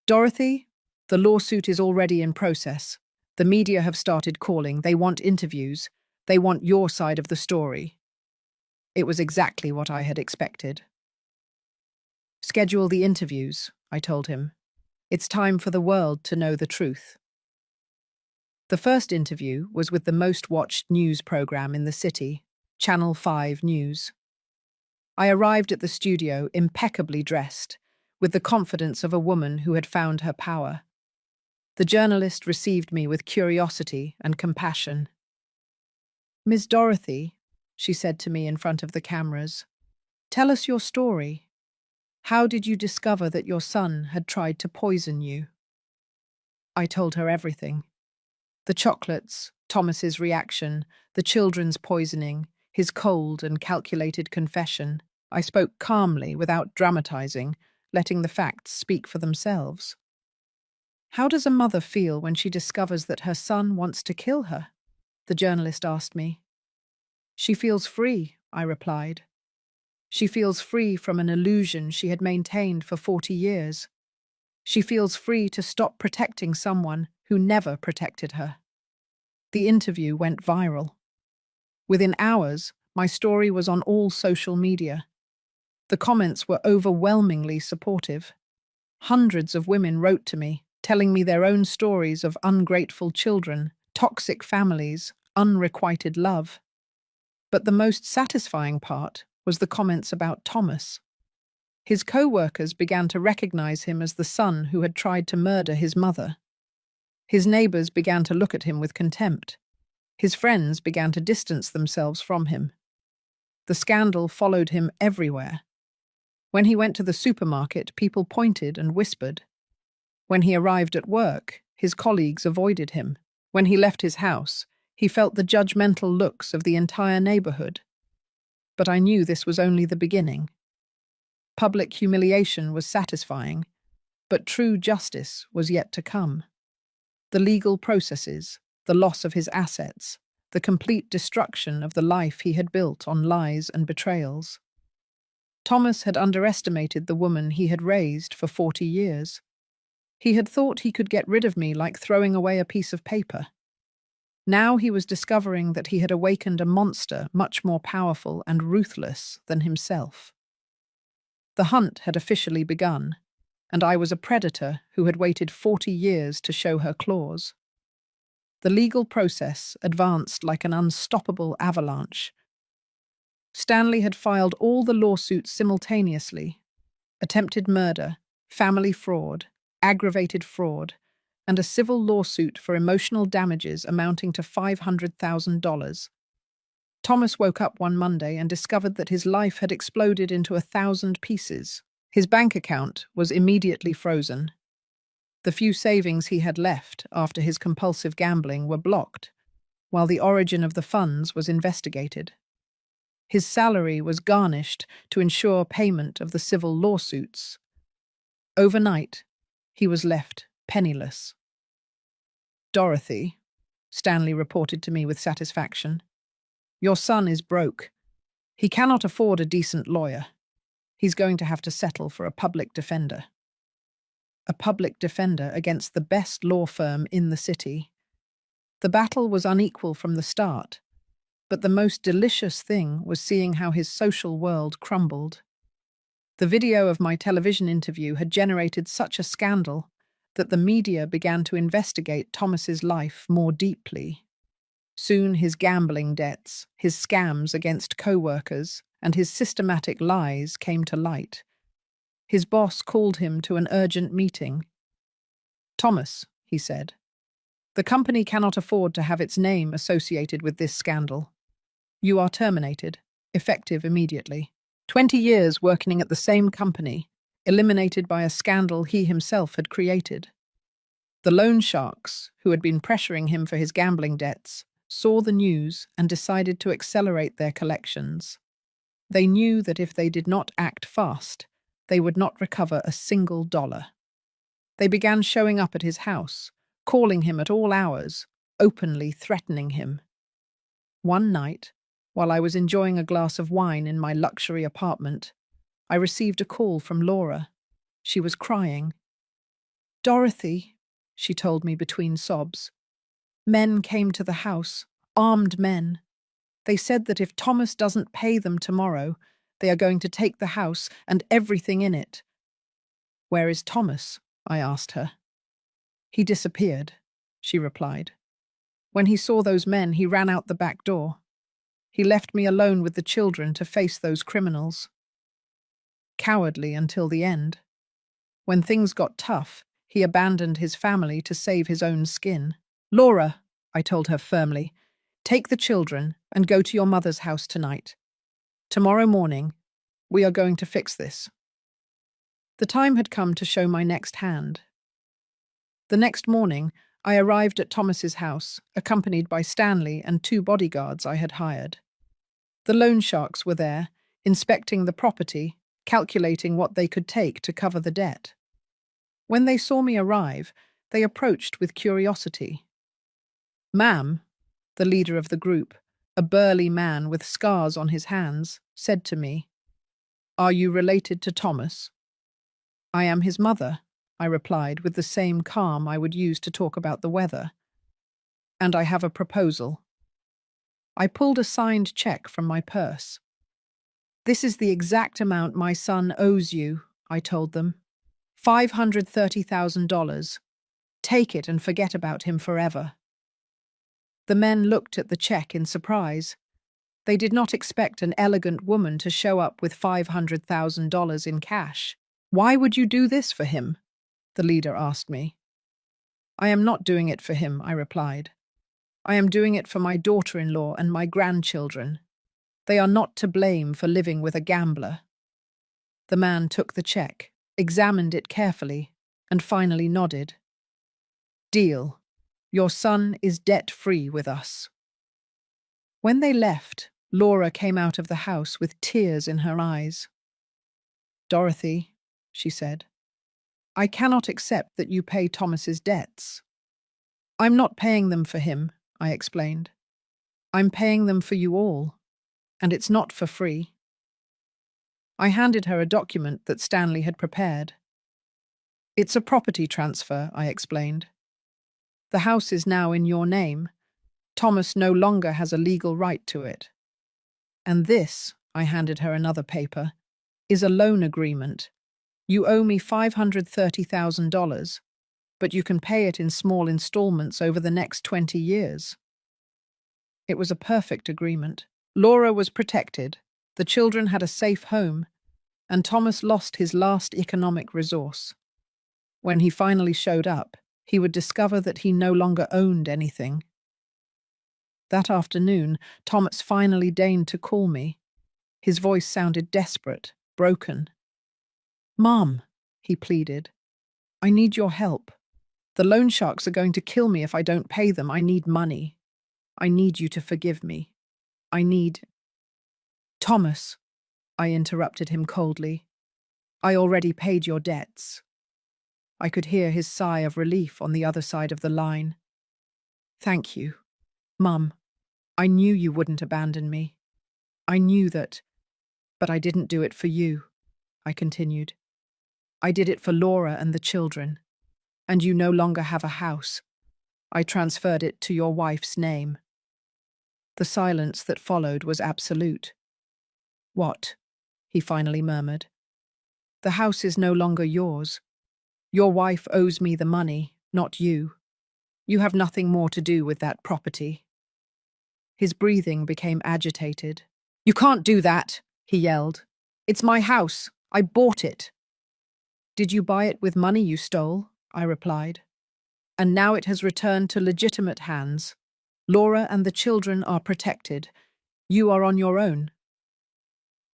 "Dorothy, the lawsuit is already in process. The media have started calling. They want interviews. They want your side of the story." It was exactly what I had expected. "Schedule the interviews," I told him. "It's time for the world to know the truth." The first interview was with the most watched news program in the city, Channel 5 News. I arrived at the studio impeccably dressed, with the confidence of a woman who had found her power. The journalist received me with curiosity and compassion. "Miss Dorothy," she said to me in front of the cameras, "tell us your story. How did you discover that your son had tried to poison you?" I told her everything. The chocolates, Thomas's reaction, the children's poisoning, his cold and calculated confession. I spoke calmly without dramatizing, letting the facts speak for themselves. "How does a mother feel when she discovers that her son wants to kill her?" the journalist asked me. "She feels free," I replied. "She feels free from an illusion she had maintained for 40 years. She feels free to stop protecting someone who never protected her." The interview went viral. Within hours, my story was on all social media. The comments were overwhelmingly supportive. Hundreds of women wrote to me, telling me their own stories of ungrateful children, toxic families, unrequited love. But the most satisfying part was the comments about Thomas. His co-workers began to recognize him as the son who had tried to murder his mother. His neighbors began to look at him with contempt. His friends began to distance themselves from him. The scandal followed him everywhere. When he went to the supermarket, people pointed and whispered. When he arrived at work, his colleagues avoided him. When he left his house, he felt the judgmental looks of the entire neighborhood. But I knew this was only the beginning. Public humiliation was satisfying, but true justice was yet to come. The legal processes, the loss of his assets, the complete destruction of the life he had built on lies and betrayals. Thomas had underestimated the woman he had raised for 40 years. He had thought he could get rid of me like throwing away a piece of paper. Now he was discovering that he had awakened a monster much more powerful and ruthless than himself. The hunt had officially begun, and I was a predator who had waited 40 years to show her claws. The legal process advanced like an unstoppable avalanche. Stanley had filed all the lawsuits simultaneously: attempted murder, family fraud, aggravated fraud, and a civil lawsuit for emotional damages amounting to $500,000. Thomas woke up one Monday and discovered that his life had exploded into 1,000 pieces. His bank account was immediately frozen. The few savings he had left after his compulsive gambling were blocked, while the origin of the funds was investigated. His salary was garnished to ensure payment of the civil lawsuits. Overnight, he was left penniless. "Dorothy," Stanley reported to me with satisfaction, "your son is broke. He cannot afford a decent lawyer. He's going to have to settle for a public defender." A public defender against the best law firm in the city. The battle was unequal from the start, but the most delicious thing was seeing how his social world crumbled. The video of my television interview had generated such a scandal that the media began to investigate Thomas's life more deeply. Soon his gambling debts, his scams against co-workers, and his systematic lies came to light. His boss called him to an urgent meeting. "Thomas," he said, "the company cannot afford to have its name associated with this scandal. You are terminated, effective immediately. 20 years working at the same company, eliminated by a scandal he himself had created." The loan sharks, who had been pressuring him for his gambling debts, saw the news and decided to accelerate their collections. They knew that if they did not act fast, they would not recover a single dollar. They began showing up at his house, calling him at all hours, openly threatening him. One night, while I was enjoying a glass of wine in my luxury apartment, I received a call from Laura. She was crying. "Dorothy," she told me between sobs, "men came to the house, armed men. They said that if Thomas doesn't pay them tomorrow, they are going to take the house and everything in it." "Where is Thomas?" I asked her. "He disappeared," she replied. "When he saw those men, he ran out the back door. He left me alone with the children to face those criminals." Cowardly until the end. When things got tough, he abandoned his family to save his own skin. "Laura," I told her firmly, "take the children and go to your mother's house tonight. Tomorrow morning, we are going to fix this." The time had come to show my next hand. The next morning, I arrived at Thomas's house, accompanied by Stanley and 2 bodyguards I had hired. The loan sharks were there, inspecting the property, calculating what they could take to cover the debt. When they saw me arrive, they approached with curiosity. "Ma'am," the leader of the group, a burly man with scars on his hands, said to me, "Are you related to Thomas?" "I am his mother," I replied with the same calm I would use to talk about the weather. "And I have a proposal." I pulled a signed check from my purse. "This is the exact amount my son owes you," I told them. $530,000. Take it and forget about him forever." The men looked at the check in surprise. They did not expect an elegant woman to show up with $500,000 in cash. "Why would you do this for him?" the leader asked me. "I am not doing it for him," I replied. "I am doing it for my daughter-in-law and my grandchildren. They are not to blame for living with a gambler." The man took the check, examined it carefully, and finally nodded. "Deal. Your son is debt-free with us." When they left, Laura came out of the house with tears in her eyes. "Dorothy," she said, "I cannot accept that you pay Thomas's debts." "I'm not paying them for him," I explained. "I'm paying them for you all, and it's not for free." I handed her a document that Stanley had prepared. "It's a property transfer," I explained. "The house is now in your name. Thomas no longer has a legal right to it. And this," I handed her another paper, "is a loan agreement. You owe me $530,000, but you can pay it in small installments over the next 20 years. It was a perfect agreement. Laura was protected, the children had a safe home, and Thomas lost his last economic resource. When he finally showed up, he would discover that he no longer owned anything. That afternoon, Thomas finally deigned to call me. His voice sounded desperate, broken. "Mom," he pleaded, "I need your help. The loan sharks are going to kill me if I don't pay them. I need money. I need you to forgive me. I need—" "Thomas," I interrupted him coldly, "I already paid your debts." I could hear his sigh of relief on the other side of the line. "Thank you. Mum, I knew you wouldn't abandon me. I knew that, but I didn't do it for you," I continued. "I did it for Laura and the children. And you no longer have a house. I transferred it to your wife's name." The silence that followed was absolute. "What?" he finally murmured. "The house is no longer yours. Your wife owes me the money, not you. You have nothing more to do with that property." His breathing became agitated. "You can't do that," he yelled. "It's my house. I bought it." "Did you buy it with money you stole?" I replied. "And now it has returned to legitimate hands. Laura and the children are protected. You are on your own."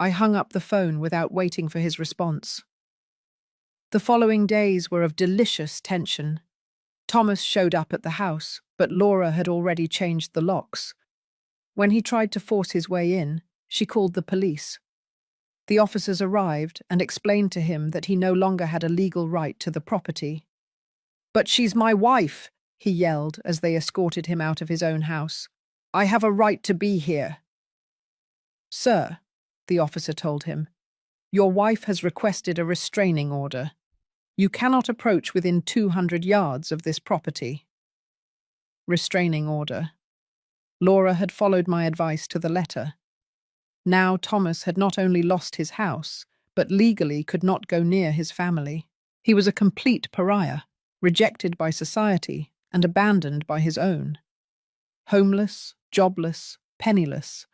I hung up the phone without waiting for his response. The following days were of delicious tension. Thomas showed up at the house, but Laura had already changed the locks. When he tried to force his way in, she called the police. The officers arrived and explained to him that he no longer had a legal right to the property. "But she's my wife," he yelled as they escorted him out of his own house. "I have a right to be here." "Sir," the officer told him, "your wife has requested a restraining order. You cannot approach within 200 yards of this property." Restraining order. Laura had followed my advice to the letter. Now Thomas had not only lost his house, but legally could not go near his family. He was a complete pariah, rejected by society and abandoned by his own. Homeless, jobless, penniless,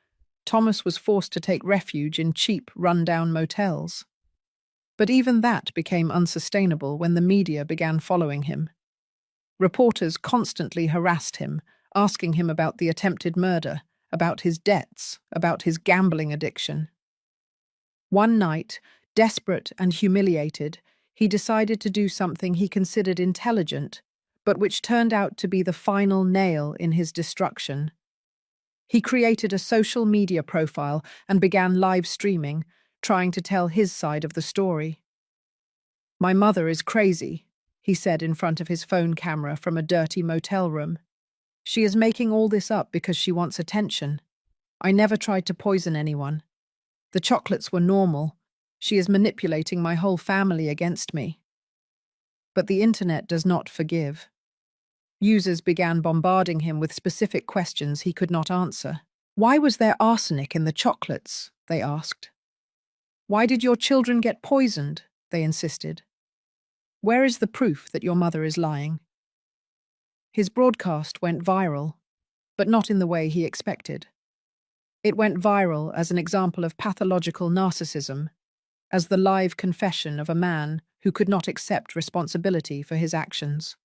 Thomas was forced to take refuge in cheap, run-down motels. But even that became unsustainable when the media began following him. Reporters constantly harassed him, asking him about the attempted murder, about his debts, about his gambling addiction. One night, desperate and humiliated, he decided to do something he considered intelligent, but which turned out to be the final nail in his destruction. He created a social media profile and began live streaming, trying to tell his side of the story. "My mother is crazy," he said in front of his phone camera from a dirty motel room. "She is making all this up because she wants attention. I never tried to poison anyone. The chocolates were normal. She is manipulating my whole family against me." But the internet does not forgive. Users began bombarding him with specific questions he could not answer. "Why was there arsenic in the chocolates?" they asked. "Why did your children get poisoned?" they insisted. "Where is the proof that your mother is lying?" His broadcast went viral, but not in the way he expected. It went viral as an example of pathological narcissism, as the live confession of a man who could not accept responsibility for his actions.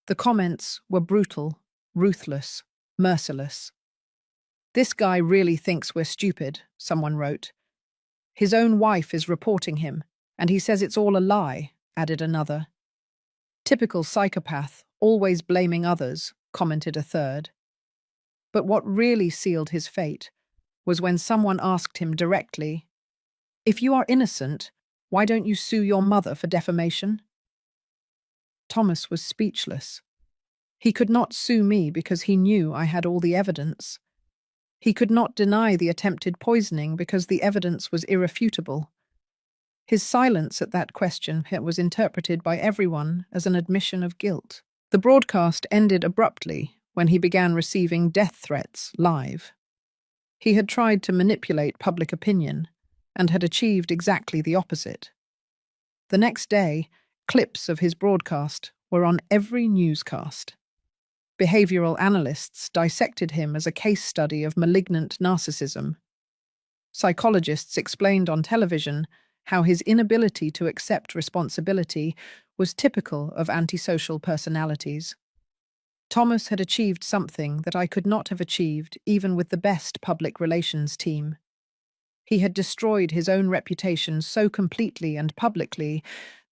The comments were brutal, ruthless, merciless. "This guy really thinks we're stupid," someone wrote. "His own wife is reporting him, and he says it's all a lie," added another. "Typical psychopath, always blaming others," commented a third. But what really sealed his fate was when someone asked him directly, "If you are innocent, why don't you sue your mother for defamation?" Thomas was speechless. He could not sue me because he knew I had all the evidence. He could not deny the attempted poisoning because the evidence was irrefutable. His silence at that question was interpreted by everyone as an admission of guilt. The broadcast ended abruptly when he began receiving death threats live. He had tried to manipulate public opinion and had achieved exactly the opposite. The next day, clips of his broadcast were on every newscast. Behavioral analysts dissected him as a case study of malignant narcissism. Psychologists explained on television how his inability to accept responsibility was typical of antisocial personalities. Thomas had achieved something that I could not have achieved even with the best public relations team. He had destroyed his own reputation so completely and publicly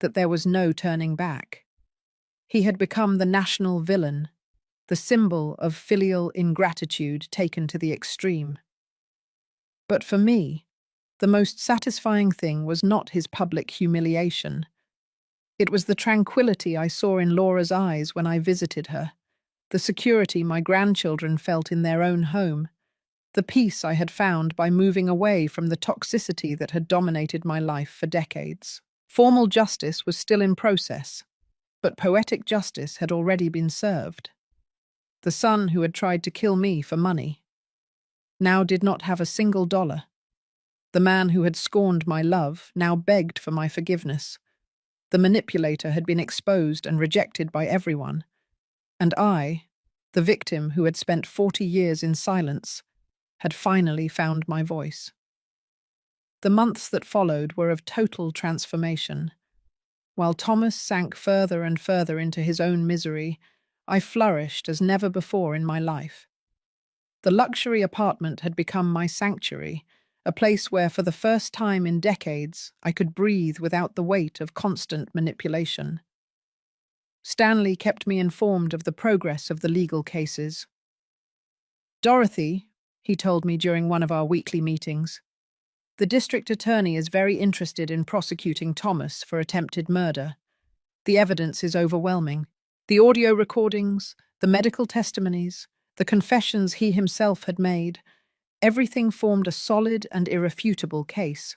that there was no turning back. He had become the national villain, the symbol of filial ingratitude taken to the extreme. But for me, the most satisfying thing was not his public humiliation. It was the tranquility I saw in Laura's eyes when I visited her, the security my grandchildren felt in their own home, the peace I had found by moving away from the toxicity that had dominated my life for decades. Formal justice was still in process, but poetic justice had already been served. The son who had tried to kill me for money now did not have a single dollar. The man who had scorned my love now begged for my forgiveness. The manipulator had been exposed and rejected by everyone. And I, The victim, who had spent 40 years in silence, had finally found my voice. The months that followed were of total transformation. While Thomas sank further and further into his own misery, I flourished as never before in my life. The luxury apartment had become my sanctuary, a place where for the first time in decades I could breathe without the weight of constant manipulation. Stanley kept me informed of the progress of the legal cases. "Dorothy," he told me during one of our weekly meetings, "the district attorney is very interested in prosecuting Thomas for attempted murder. The evidence is overwhelming. The audio recordings, the medical testimonies, the confessions he himself had made, everything formed a solid and irrefutable case.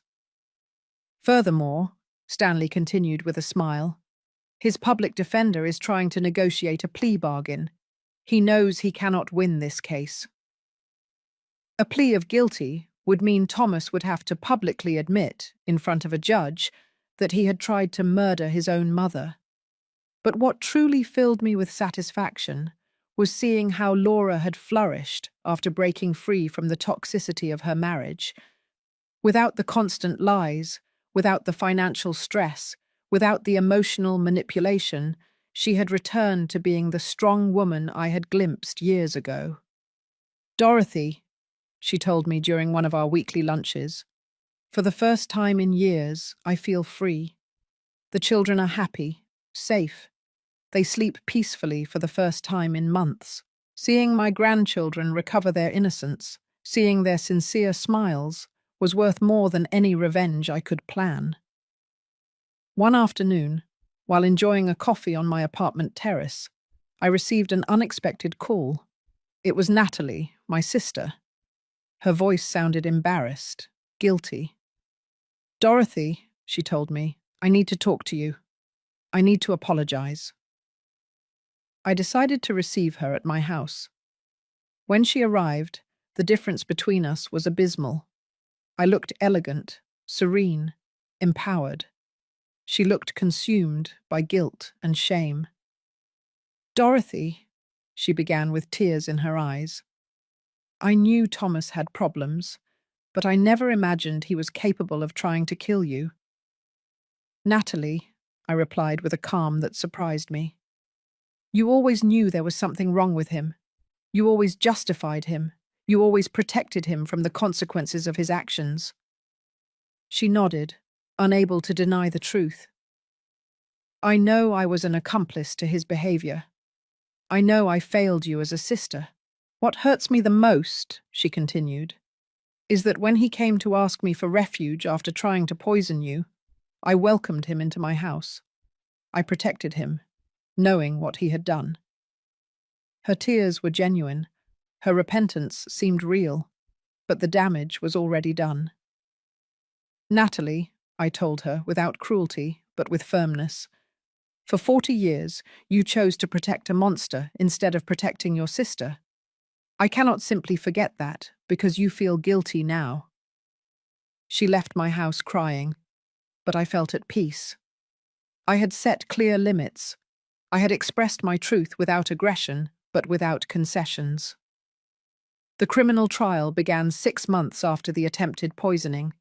Furthermore," Stanley continued with a smile, "his public defender is trying to negotiate a plea bargain. He knows he cannot win this case. A plea of guilty would mean Thomas would have to publicly admit, in front of a judge, that he had tried to murder his own mother. But what truly filled me with satisfaction was seeing how Laura had flourished after breaking free from the toxicity of her marriage. Without the constant lies, without the financial stress, without the emotional manipulation, she had returned to being the strong woman I had glimpsed years ago. "Dorothy," she told me during one of our weekly lunches, "for the first time in years, I feel free. The children are happy, safe. They sleep peacefully for the first time in months. Seeing my grandchildren recover their innocence, seeing their sincere smiles, was worth more than any revenge I could plan." One afternoon, while enjoying a coffee on my apartment terrace, I received an unexpected call. It was Natalie, my sister. Her voice sounded embarrassed, guilty. "Dorothy," she told me, "I need to talk to you. I need to apologize." I decided to receive her at my house. When she arrived, the difference between us was abysmal. I looked elegant, serene, empowered. She looked consumed by guilt and shame. "Dorothy," she began with tears in her eyes, "I knew Thomas had problems, but I never imagined he was capable of trying to kill you." "Natalie," I replied with a calm that surprised me, "you always knew there was something wrong with him. You always justified him. You always protected him from the consequences of his actions." She nodded, unable to deny the truth. "I know I was an accomplice to his behavior. I know I failed you as a sister. What hurts me the most," she continued, "is that when he came to ask me for refuge after trying to poison you, I welcomed him into my house. I protected him, knowing what he had done." Her tears were genuine. Her repentance seemed real, but the damage was already done. "Natalie," I told her, without cruelty, but with firmness, "for 40 years, you chose to protect a monster instead of protecting your sister. I cannot simply forget that, because you feel guilty now." She left my house crying, but I felt at peace. I had set clear limits. I had expressed my truth without aggression, but without concessions. The criminal trial began 6 months after the attempted poisoning.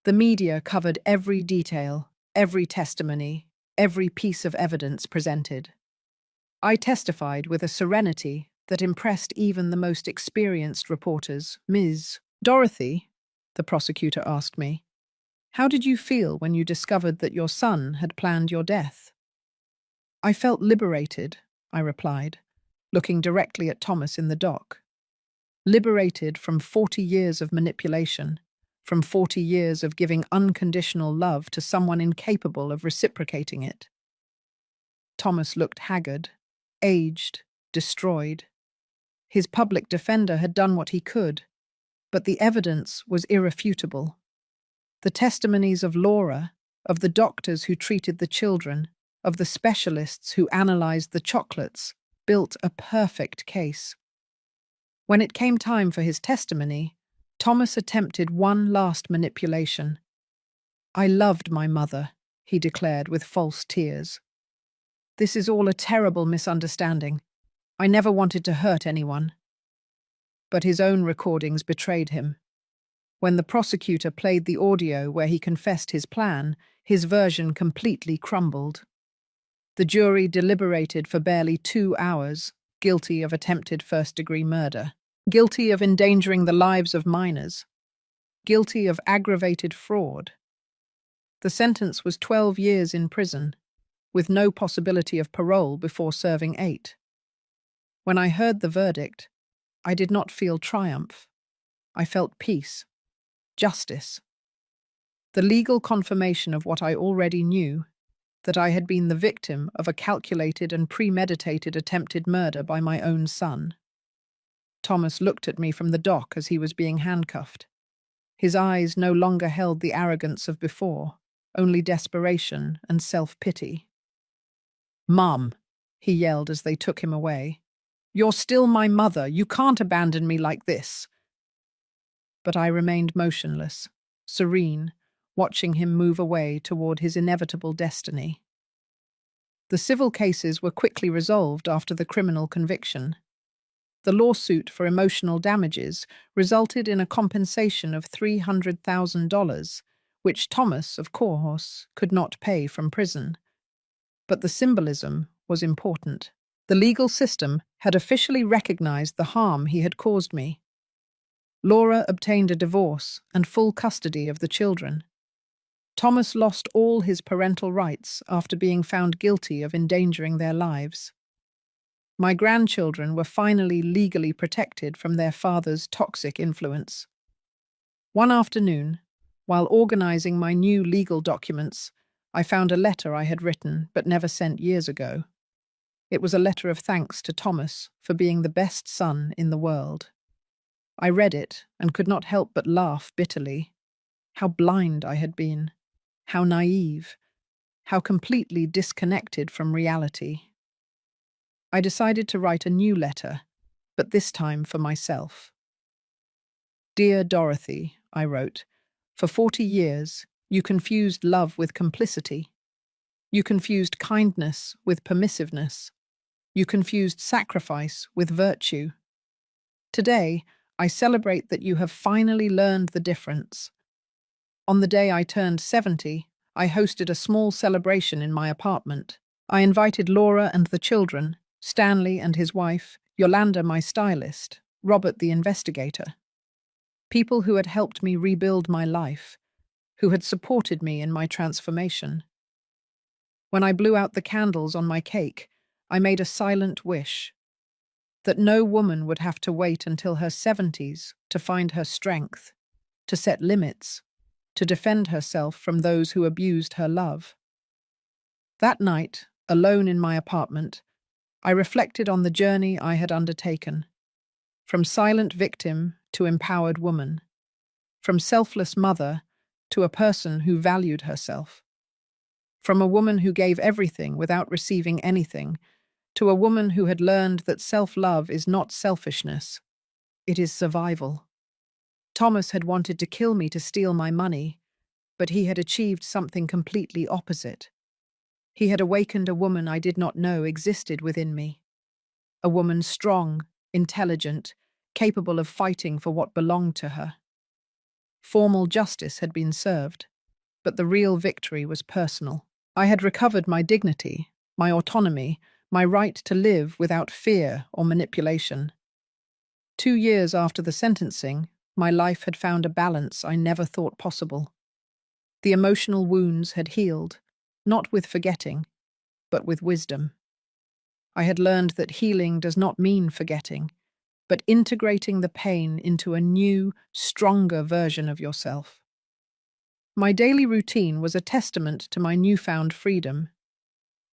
The media covered every detail, every testimony, every piece of evidence presented. I testified with a serenity that impressed even the most experienced reporters. "Ms. Dorothy," the prosecutor asked me, "how did you feel when you discovered that your son had planned your death?" "I felt liberated," I replied, looking directly at Thomas in the dock. "Liberated from 40 years of manipulation, from 40 years of giving unconditional love to someone incapable of reciprocating it." Thomas looked haggard, aged, destroyed. His public defender had done what he could, but the evidence was irrefutable. The testimonies of Laura, of the doctors who treated the children, of the specialists who analyzed the chocolates, built a perfect case. When it came time for his testimony, Thomas attempted one last manipulation. "I loved my mother," he declared with false tears. "This is all a terrible misunderstanding. I never wanted to hurt anyone. But his own recordings betrayed him. When the prosecutor played the audio where he confessed his plan, his version completely crumbled. The jury deliberated for barely 2 hours, guilty of attempted first-degree murder, guilty of endangering the lives of minors, guilty of aggravated fraud. The sentence was 12 years in prison, with no possibility of parole before serving 8. When I heard the verdict, I did not feel triumph. I felt peace, justice, the legal confirmation of what I already knew, that I had been the victim of a calculated and premeditated attempted murder by my own son. Thomas looked at me from the dock as he was being handcuffed. His eyes no longer held the arrogance of before, only desperation and self-pity. "Mum," he yelled as they took him away. "You're still my mother. You can't abandon me like this." But I remained motionless, serene, watching him move away toward his inevitable destiny. The civil cases were quickly resolved after the criminal conviction. The lawsuit for emotional damages resulted in a compensation of $300,000, which Thomas, of course, could not pay from prison. But the symbolism was important. The legal system had officially recognized the harm he had caused me. Laura obtained a divorce and full custody of the children. Thomas lost all his parental rights after being found guilty of endangering their lives. My grandchildren were finally legally protected from their father's toxic influence. One afternoon, while organizing my new legal documents, I found a letter I had written but never sent years ago. It was a letter of thanks to Thomas for being the best son in the world. I read it and could not help but laugh bitterly. How blind I had been. How naive. How completely disconnected from reality. I decided to write a new letter, but this time for myself. "Dear Dorothy," I wrote, "for 40 years, you confused love with complicity. You confused kindness with permissiveness. You confused sacrifice with virtue. Today, I celebrate that you have finally learned the difference. On the day I turned 70, I hosted a small celebration in my apartment. I invited Laura and the children, Stanley and his wife, Yolanda my stylist, Robert the investigator. People who had helped me rebuild my life, who had supported me in my transformation. When I blew out the candles on my cake, I made a silent wish that no woman would have to wait until her 70s to find her strength, to set limits, to defend herself from those who abused her love. That night, alone in my apartment, I reflected on the journey I had undertaken, from silent victim to empowered woman, from selfless mother to a person who valued herself, from a woman who gave everything without receiving anything, to a woman who had learned that self-love is not selfishness, it is survival. Thomas had wanted to kill me to steal my money, but he had achieved something completely opposite. He had awakened a woman I did not know existed within me. A woman strong, intelligent, capable of fighting for what belonged to her. Formal justice had been served, but the real victory was personal. I had recovered my dignity, my autonomy, my right to live without fear or manipulation. 2 years after the sentencing, my life had found a balance I never thought possible. The emotional wounds had healed, not with forgetting, but with wisdom. I had learned that healing does not mean forgetting, but integrating the pain into a new, stronger version of yourself. My daily routine was a testament to my newfound freedom.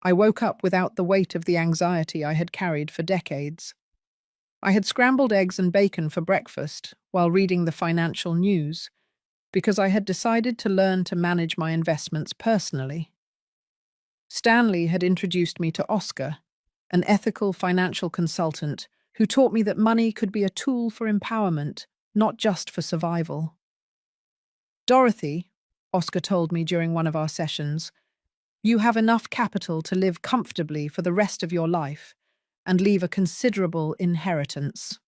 I woke up without the weight of the anxiety I had carried for decades. I had scrambled eggs and bacon for breakfast while reading the financial news, because I had decided to learn to manage my investments personally. Stanley had introduced me to Oscar, an ethical financial consultant who taught me that money could be a tool for empowerment, not just for survival. "Dorothy," Oscar told me during one of our sessions, "you have enough capital to live comfortably for the rest of your life, and leave a considerable inheritance.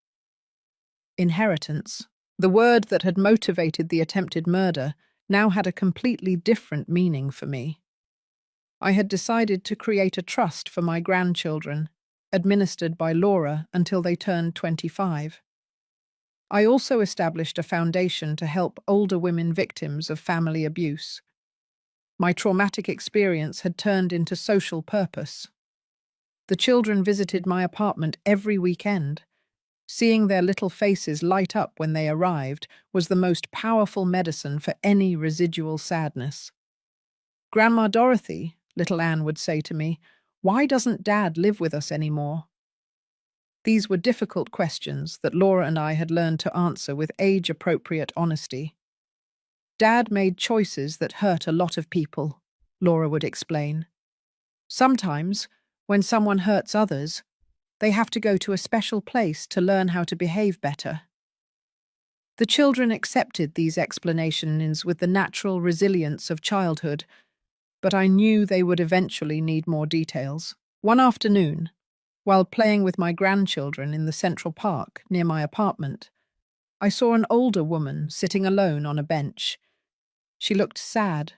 Inheritance, the word that had motivated the attempted murder, now had a completely different meaning for me. I had decided to create a trust for my grandchildren, administered by Laura until they turned 25. I also established a foundation to help older women victims of family abuse. My traumatic experience had turned into social purpose. The children visited my apartment every weekend. Seeing their little faces light up when they arrived was the most powerful medicine for any residual sadness. "Grandma Dorothy," little Anne would say to me, "why doesn't Dad live with us anymore?" These were difficult questions that Laura and I had learned to answer with age-appropriate honesty. "Dad made choices that hurt a lot of people," Laura would explain. "Sometimes, when someone hurts others, they have to go to a special place to learn how to behave better." The children accepted these explanations with the natural resilience of childhood, but I knew they would eventually need more details. One afternoon, while playing with my grandchildren in the Central Park near my apartment, I saw an older woman sitting alone on a bench. She looked sad,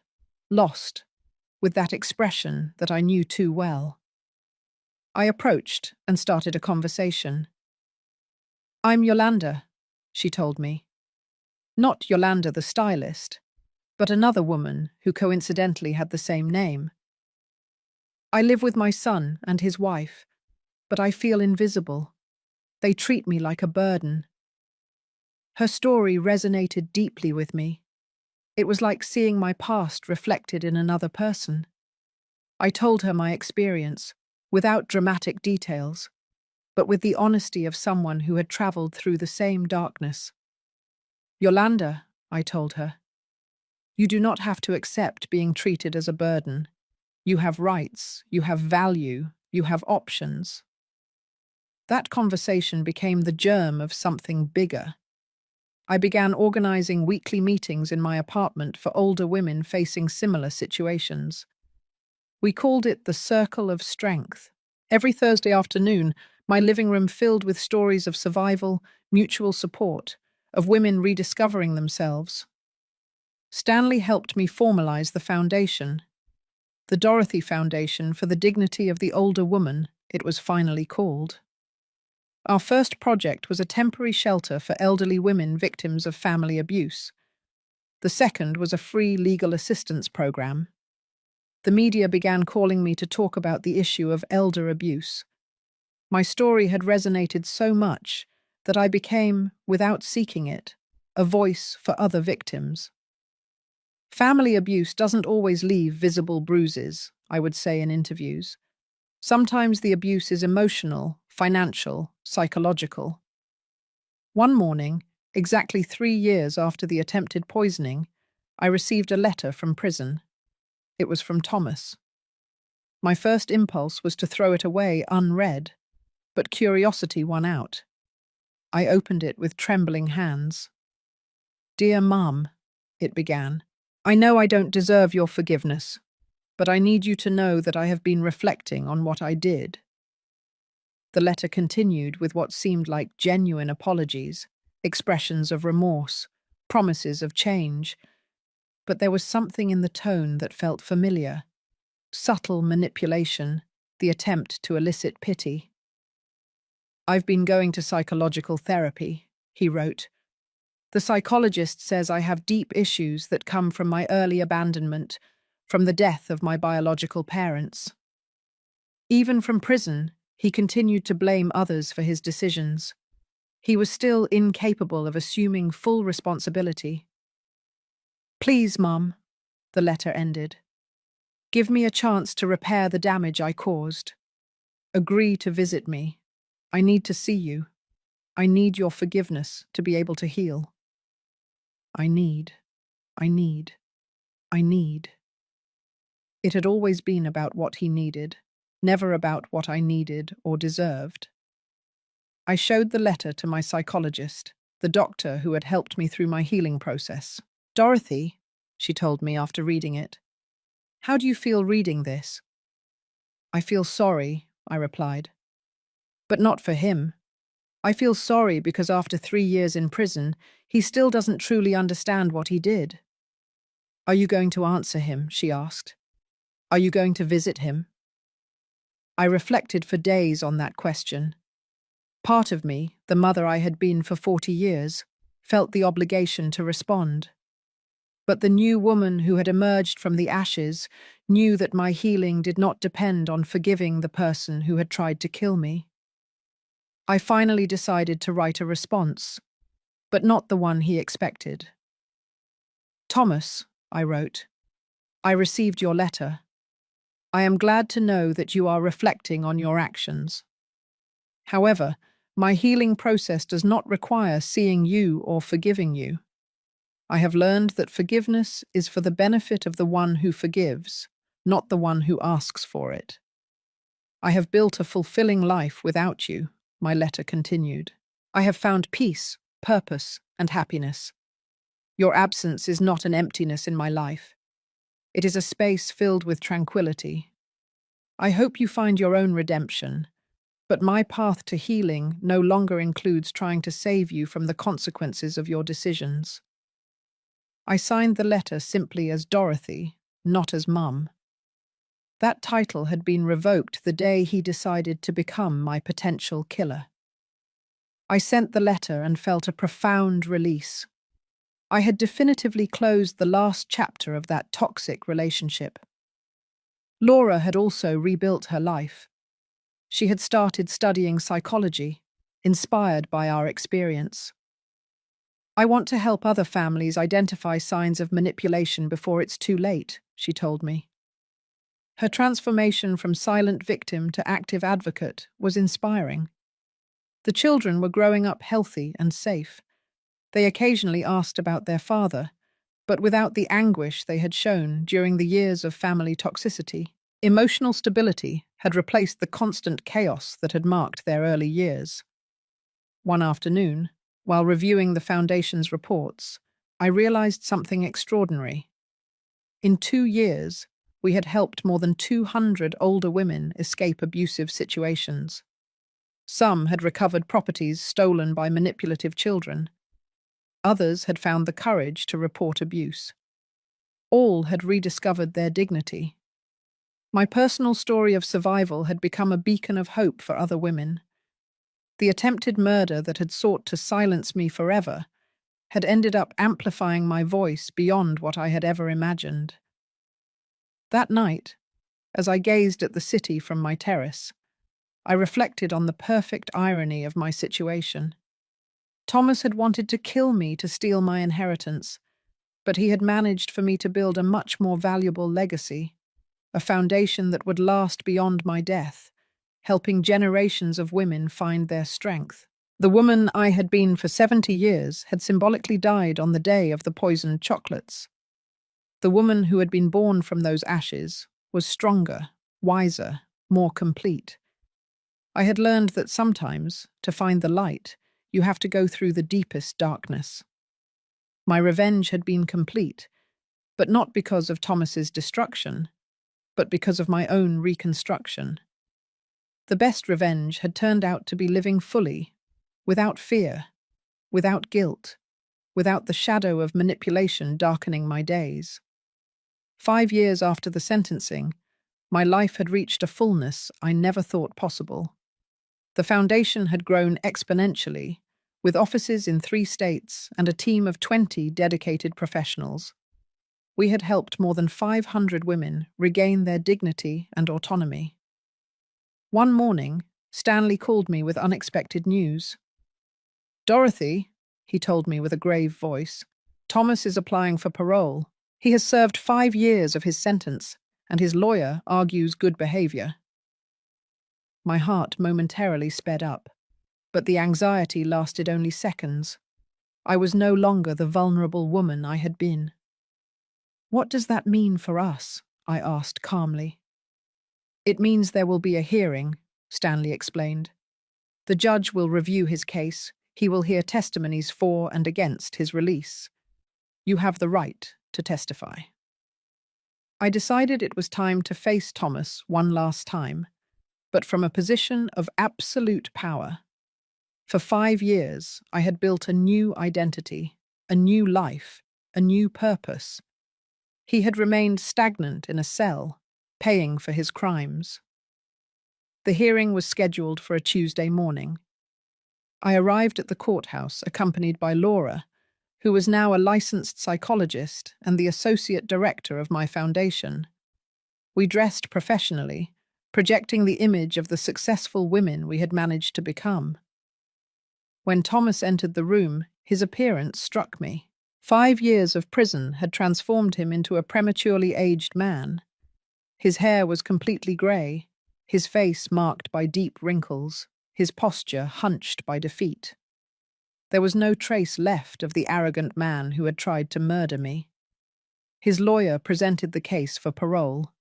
lost, with that expression that I knew too well. I approached and started a conversation. "I'm Yolanda," she told me. Not Yolanda the stylist, but another woman who coincidentally had the same name. "I live with my son and his wife, but I feel invisible. They treat me like a burden." Her story resonated deeply with me. It was like seeing my past reflected in another person. I told her my experience, without dramatic details, but with the honesty of someone who had traveled through the same darkness. "Yolanda," I told her, "you do not have to accept being treated as a burden. You have rights, you have value, you have options." That conversation became the germ of something bigger. I began organizing weekly meetings in my apartment for older women facing similar situations. We called it the Circle of Strength. Every Thursday afternoon, my living room filled with stories of survival, mutual support, of women rediscovering themselves. Stanley helped me formalize the foundation. The Dorothy Foundation for the Dignity of the Older Woman, it was finally called. Our first project was a temporary shelter for elderly women victims of family abuse. The second was a free legal assistance program. The media began calling me to talk about the issue of elder abuse. My story had resonated so much that I became, without seeking it, a voice for other victims. Family abuse doesn't always leave visible bruises, I would say in interviews. Sometimes the abuse is emotional, financial, psychological. One morning, exactly 3 years after the attempted poisoning, I received a letter from prison. It was from Thomas. My first impulse was to throw it away unread, but curiosity won out. I opened it with trembling hands. "Dear Mum," it began, "I know I don't deserve your forgiveness, but I need you to know that I have been reflecting on what I did." The letter continued with what seemed like genuine apologies, expressions of remorse, promises of change, but there was something in the tone that felt familiar. Subtle manipulation, the attempt to elicit pity. "I've been going to psychological therapy," he wrote. "The psychologist says I have deep issues that come from my early abandonment, from the death of my biological parents." Even from prison, he continued to blame others for his decisions. He was still incapable of assuming full responsibility. "Please, Mum," the letter ended. "Give me a chance to repair the damage I caused. Agree to visit me. I need to see you. I need your forgiveness to be able to heal. I need, I need, I need." It had always been about what he needed, never about what I needed or deserved. I showed the letter to my psychologist, the doctor who had helped me through my healing process. "Dorothy," she told me after reading it, "how do you feel reading this?" "I feel sorry," I replied. But not for him. I feel sorry because after 3 years in prison, he still doesn't truly understand what he did. Are you going to answer him? She asked. Are you going to visit him? I reflected for days on that question. Part of me, the mother I had been for 40 years, felt the obligation to respond. But the new woman who had emerged from the ashes knew that my healing did not depend on forgiving the person who had tried to kill me. I finally decided to write a response, but not the one he expected. Thomas, I wrote, I received your letter. I am glad to know that you are reflecting on your actions. However, my healing process does not require seeing you or forgiving you. I have learned that forgiveness is for the benefit of the one who forgives, not the one who asks for it. I have built a fulfilling life without you, my letter continued. I have found peace, purpose, and happiness. Your absence is not an emptiness in my life. It is a space filled with tranquility. I hope you find your own redemption, but my path to healing no longer includes trying to save you from the consequences of your decisions. I signed the letter simply as Dorothy, not as Mum. That title had been revoked the day he decided to become my potential killer. I sent the letter and felt a profound release. I had definitively closed the last chapter of that toxic relationship. Laura had also rebuilt her life. She had started studying psychology, inspired by our experience. I want to help other families identify signs of manipulation before it's too late, she told me. Her transformation from silent victim to active advocate was inspiring. The children were growing up healthy and safe. They occasionally asked about their father, but without the anguish they had shown during the years of family toxicity. Emotional stability had replaced the constant chaos that had marked their early years. One afternoon, while reviewing the Foundation's reports, I realized something extraordinary. In 2 years, we had helped more than 200 older women escape abusive situations. Some had recovered properties stolen by manipulative children. Others had found the courage to report abuse. All had rediscovered their dignity. My personal story of survival had become a beacon of hope for other women. The attempted murder that had sought to silence me forever had ended up amplifying my voice beyond what I had ever imagined. That night, as I gazed at the city from my terrace, I reflected on the perfect irony of my situation. Thomas had wanted to kill me to steal my inheritance, but he had managed for me to build a much more valuable legacy, a foundation that would last beyond my death, helping generations of women find their strength. The woman I had been for 70 years had symbolically died on the day of the poisoned chocolates. The woman who had been born from those ashes was stronger, wiser, more complete. I had learned that sometimes, to find the light, you have to go through the deepest darkness. My revenge had been complete, but not because of Thomas's destruction, but because of my own reconstruction. The best revenge had turned out to be living fully, without fear, without guilt, without the shadow of manipulation darkening my days. 5 years after the sentencing, my life had reached a fullness I never thought possible. The foundation had grown exponentially, with offices in 3 states and a team of 20 dedicated professionals. We had helped more than 500 women regain their dignity and autonomy. One morning, Stanley called me with unexpected news. "Dorothy," he told me with a grave voice, "Thomas is applying for parole. He has served 5 years of his sentence, and his lawyer argues good behavior." My heart momentarily sped up, but the anxiety lasted only seconds. I was no longer the vulnerable woman I had been. "What does that mean for us?" I asked calmly. "It means there will be a hearing," Stanley explained. "The judge will review his case. He will hear testimonies for and against his release. You have the right to testify." I decided it was time to face Thomas one last time. but from a position of absolute power. For 5 years, I had built a new identity, a new life, a new purpose. He had remained stagnant in a cell, paying for his crimes. The hearing was scheduled for a Tuesday morning. I arrived at the courthouse accompanied by Laura, who was now a licensed psychologist and the associate director of my foundation. We dressed professionally, projecting the image of the successful women we had managed to become. When Thomas entered the room, his appearance struck me. 5 years of prison had transformed him into a prematurely aged man. His hair was completely grey, his face marked by deep wrinkles, his posture hunched by defeat. There was no trace left of the arrogant man who had tried to murder me. His lawyer presented the case for parole.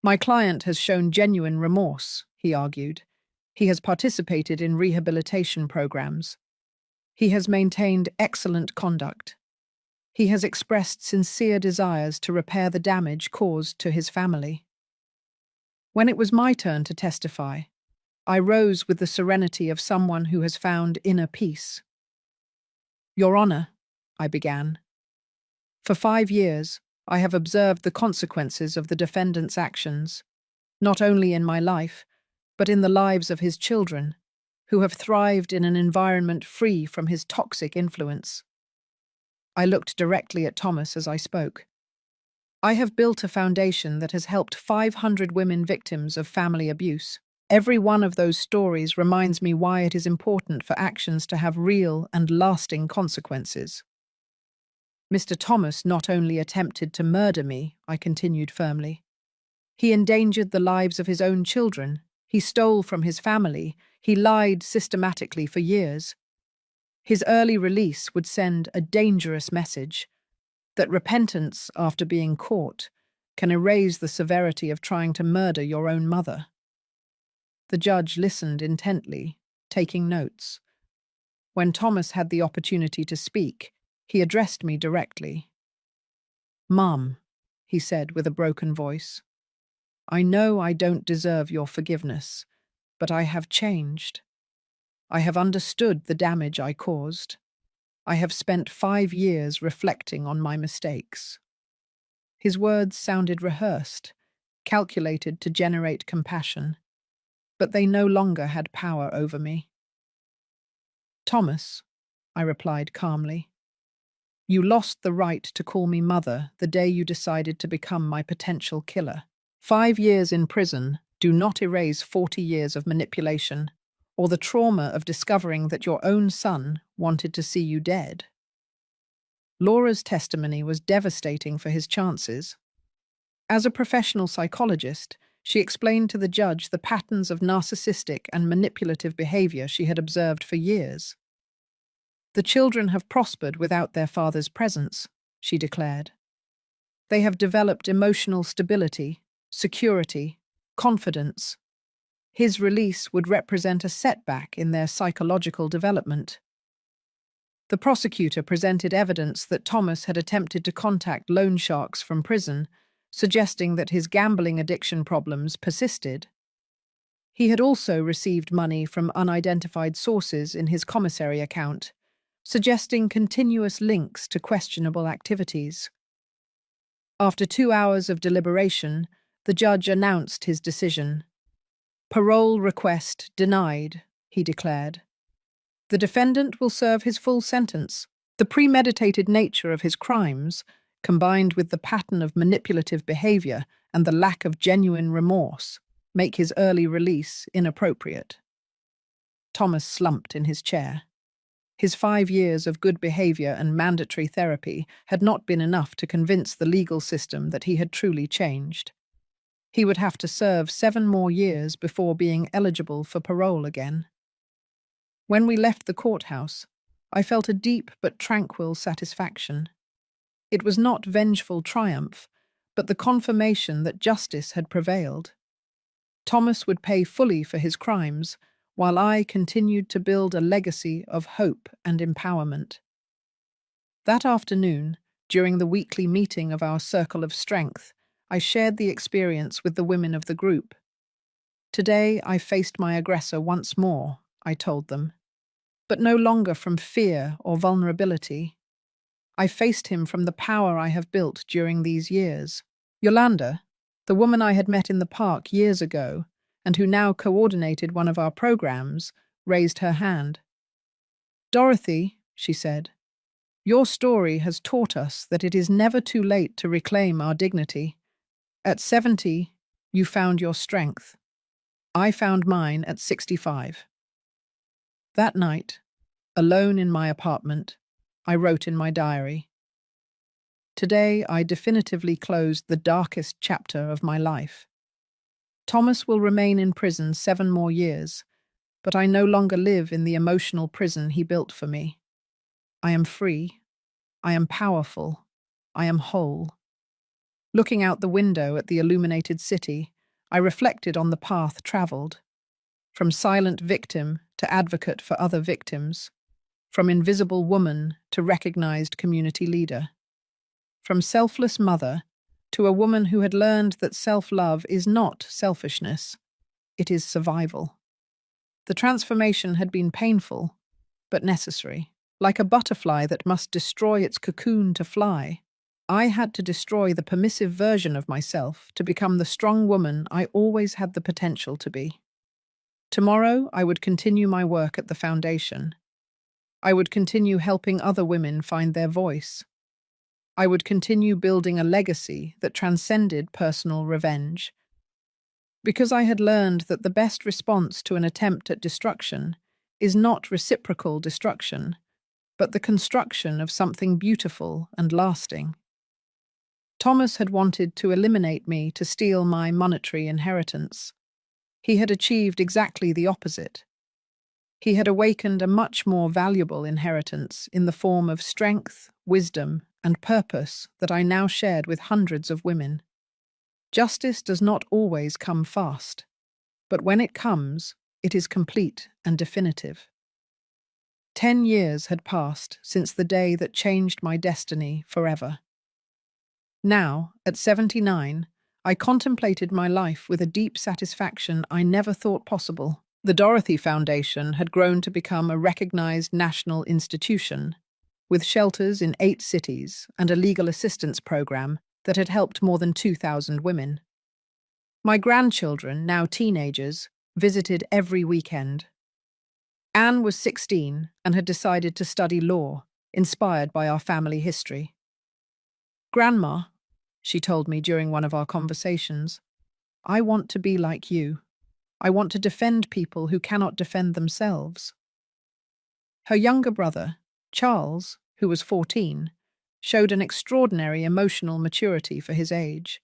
"My client has shown genuine remorse," he argued. "He has participated in rehabilitation programs. He has maintained excellent conduct. He has expressed sincere desires to repair the damage caused to his family." When it was my turn to testify, I rose with the serenity of someone who has found inner peace. "Your Honor," I began, "for 5 years, I have observed the consequences of the defendant's actions, not only in my life, but in the lives of his children, who have thrived in an environment free from his toxic influence." I looked directly at Thomas as I spoke. "I have built a foundation that has helped 500 women victims of family abuse. Every one of those stories reminds me why it is important for actions to have real and lasting consequences." "Mr. Thomas not only attempted to murder me," I continued firmly. "He endangered the lives of his own children. He stole from his family. He lied systematically for years. His early release would send a dangerous message that repentance after being caught can erase the severity of trying to murder your own mother." The judge listened intently, taking notes. When Thomas had the opportunity to speak, he addressed me directly. "Mum," he said with a broken voice, "I know I don't deserve your forgiveness, but I have changed. I have understood the damage I caused. I have spent 5 years reflecting on my mistakes." His words sounded rehearsed, calculated to generate compassion, but they no longer had power over me. "Thomas," I replied calmly, "you lost the right to call me mother the day you decided to become my potential killer. 5 years in prison do not erase 40 years of manipulation or the trauma of discovering that your own son wanted to see you dead." Laura's testimony was devastating for his chances. As a professional psychologist, she explained to the judge the patterns of narcissistic and manipulative behavior she had observed for years. "The children have prospered without their father's presence," she declared. "They have developed emotional stability, security, confidence. His release would represent a setback in their psychological development." The prosecutor presented evidence that Thomas had attempted to contact loan sharks from prison, suggesting that his gambling addiction problems persisted. He had also received money from unidentified sources in his commissary account, suggesting continuous links to questionable activities. After 2 hours of deliberation, the judge announced his decision. "Parole request denied," he declared. "The defendant will serve his full sentence. The premeditated nature of his crimes, combined with the pattern of manipulative behavior and the lack of genuine remorse, make his early release inappropriate." Thomas slumped in his chair. His 5 years of good behavior and mandatory therapy had not been enough to convince the legal system that he had truly changed. He would have to serve 7 more years before being eligible for parole again. When we left the courthouse, I felt a deep but tranquil satisfaction. It was not vengeful triumph, but the confirmation that justice had prevailed. Thomas would pay fully for his crimes, while I continued to build a legacy of hope and empowerment. That afternoon, during the weekly meeting of our Circle of Strength, I shared the experience with the women of the group. Today I faced my aggressor once more, I told them, but no longer from fear or vulnerability. I faced him from the power I have built during these years. Yolanda, the woman I had met in the park years ago, and who now coordinated one of our programs, raised her hand. Dorothy, she said, your story has taught us that it is never too late to reclaim our dignity. At 70, you found your strength. I found mine at 65. That night, alone in my apartment, I wrote in my diary, today I definitively closed the darkest chapter of my life. Thomas will remain in prison 7 more years, but I no longer live in the emotional prison he built for me. I am free. I am powerful. I am whole. Looking out the window at the illuminated city, I reflected on the path traveled, from silent victim to advocate for other victims, from invisible woman to recognized community leader, from selfless mother to a woman who had learned that self-love is not selfishness, it is survival. The transformation had been painful, but necessary. Like a butterfly that must destroy its cocoon to fly, I had to destroy the permissive version of myself to become the strong woman I always had the potential to be. Tomorrow, I would continue my work at the foundation. I would continue helping other women find their voice. I would continue building a legacy that transcended personal revenge. Because I had learned that the best response to an attempt at destruction is not reciprocal destruction, but the construction of something beautiful and lasting. Thomas had wanted to eliminate me to steal my monetary inheritance. He had achieved exactly the opposite. He had awakened a much more valuable inheritance in the form of strength, wisdom, and purpose that I now shared with hundreds of women. Justice does not always come fast, but when it comes, it is complete and definitive. 10 years had passed since the day that changed my destiny forever. Now, at 79, I contemplated my life with a deep satisfaction I never thought possible. The Dorothy Foundation had grown to become a recognized national institution, with shelters in 8 cities and a legal assistance program that had helped more than 2,000 women. My grandchildren, now teenagers, visited every weekend. Anne was 16 and had decided to study law, inspired by our family history. Grandma, she told me during one of our conversations, I want to be like you. I want to defend people who cannot defend themselves. Her younger brother, Charles, who was 14, showed an extraordinary emotional maturity for his age.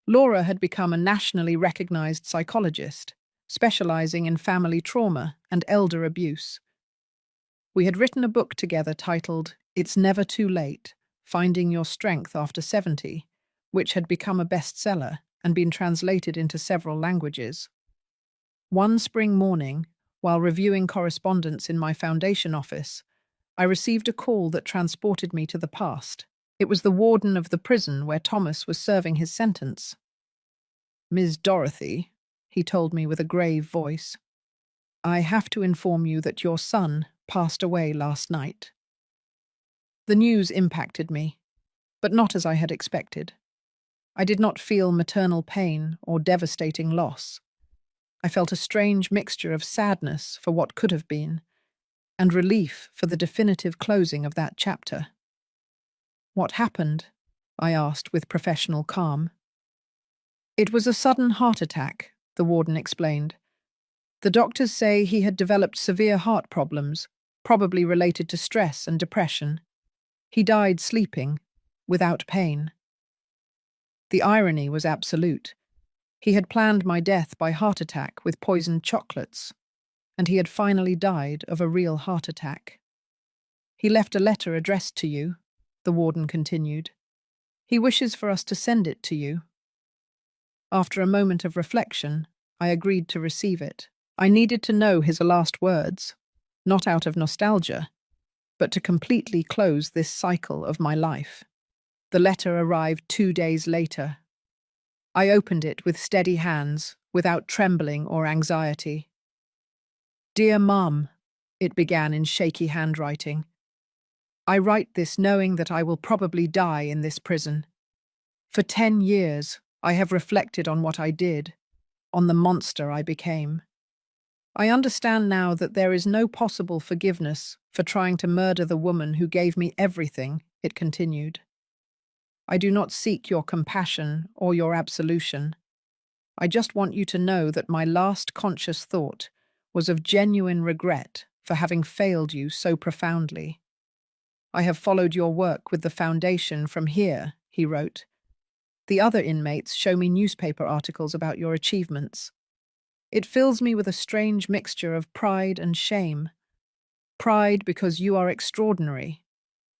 Laura had become a nationally recognized psychologist, specializing in family trauma and elder abuse. We had written a book together titled It's Never Too Late, Finding Your Strength After 70, which had become a bestseller and been translated into several languages. One spring morning, while reviewing correspondence in my foundation office, I received a call that transported me to the past. It was the warden of the prison where Thomas was serving his sentence. Ms. Dorothy, he told me with a grave voice, I have to inform you that your son passed away last night. The news impacted me, but not as I had expected. I did not feel maternal pain or devastating loss. I felt a strange mixture of sadness for what could have been, and relief for the definitive closing of that chapter. What happened? I asked with professional calm. It was a sudden heart attack, the warden explained. The doctors say he had developed severe heart problems, probably related to stress and depression. He died sleeping, without pain. The irony was absolute. He had planned my death by heart attack with poisoned chocolates, and he had finally died of a real heart attack. He left a letter addressed to you, the warden continued. He wishes for us to send it to you. After a moment of reflection, I agreed to receive it. I needed to know his last words, not out of nostalgia, but to completely close this cycle of my life. The letter arrived 2 days later. I opened it with steady hands, without trembling or anxiety. "Dear Mum," it began in shaky handwriting, "I write this knowing that I will probably die in this prison. For 10 years, I have reflected on what I did, on the monster I became. I understand now that there is no possible forgiveness for trying to murder the woman who gave me everything," it continued. "I do not seek your compassion or your absolution. I just want you to know that my last conscious thought was of genuine regret for having failed you so profoundly. I have followed your work with the foundation from here," he wrote. "The other inmates show me newspaper articles about your achievements. It fills me with a strange mixture of pride and shame. Pride because you are extraordinary.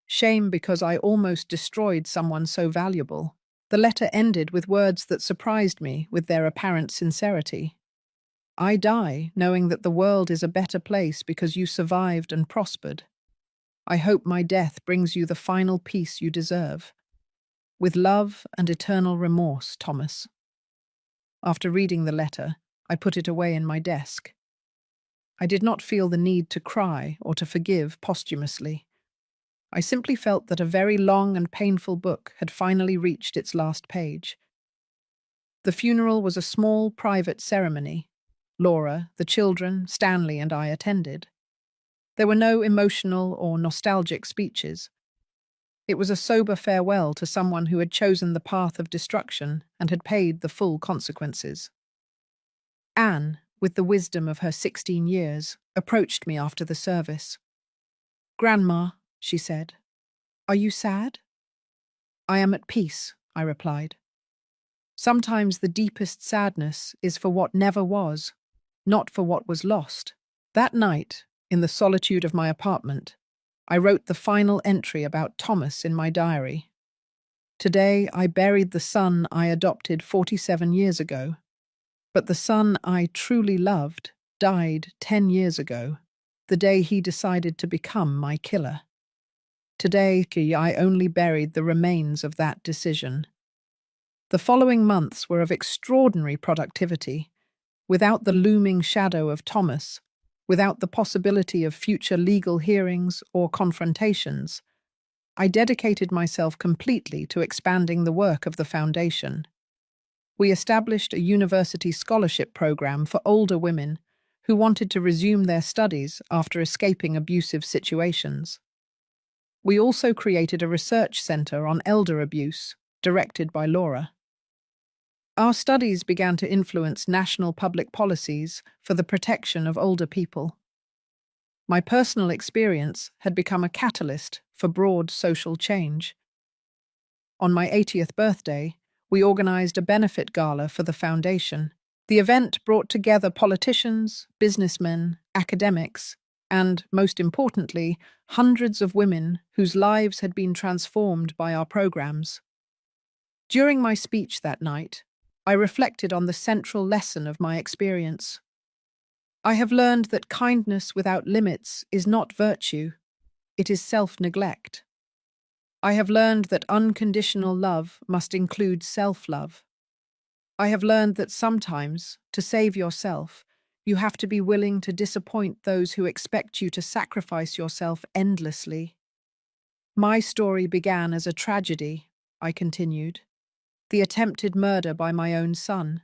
Shame because I almost destroyed someone so valuable." The letter ended with words that surprised me with their apparent sincerity. "I die knowing that the world is a better place because you survived and prospered. I hope my death brings you the final peace you deserve. With love and eternal remorse, Thomas." After reading the letter, I put it away in my desk. I did not feel the need to cry or to forgive posthumously. I simply felt that a very long and painful book had finally reached its last page. The funeral was a small, private ceremony. Laura, the children, Stanley, and I attended. There were no emotional or nostalgic speeches. It was a sober farewell to someone who had chosen the path of destruction and had paid the full consequences. Anne, with the wisdom of her 16 years, approached me after the service. "Grandma," she said, "are you sad?" "I am at peace," I replied. "Sometimes the deepest sadness is for what never was, not for what was lost." That night, in the solitude of my apartment, I wrote the final entry about Thomas in my diary. "Today I buried the son I adopted 47 years ago, but the son I truly loved died 10 years ago, the day he decided to become my killer. Today I only buried the remains of that decision." The following months were of extraordinary productivity. Without the looming shadow of Thomas, without the possibility of future legal hearings or confrontations, I dedicated myself completely to expanding the work of the Foundation. We established a university scholarship program for older women who wanted to resume their studies after escaping abusive situations. We also created a research center on elder abuse, directed by Laura. Our studies began to influence national public policies for the protection of older people. My personal experience had become a catalyst for broad social change. On my 80th birthday, we organized a benefit gala for the Foundation. The event brought together politicians, businessmen, academics, and, most importantly, hundreds of women whose lives had been transformed by our programs. During my speech that night, I reflected on the central lesson of my experience. I have learned that kindness without limits is not virtue, it is self-neglect. I have learned that unconditional love must include self-love. I have learned that sometimes, to save yourself, you have to be willing to disappoint those who expect you to sacrifice yourself endlessly. My story began as a tragedy, I continued, the attempted murder by my own son.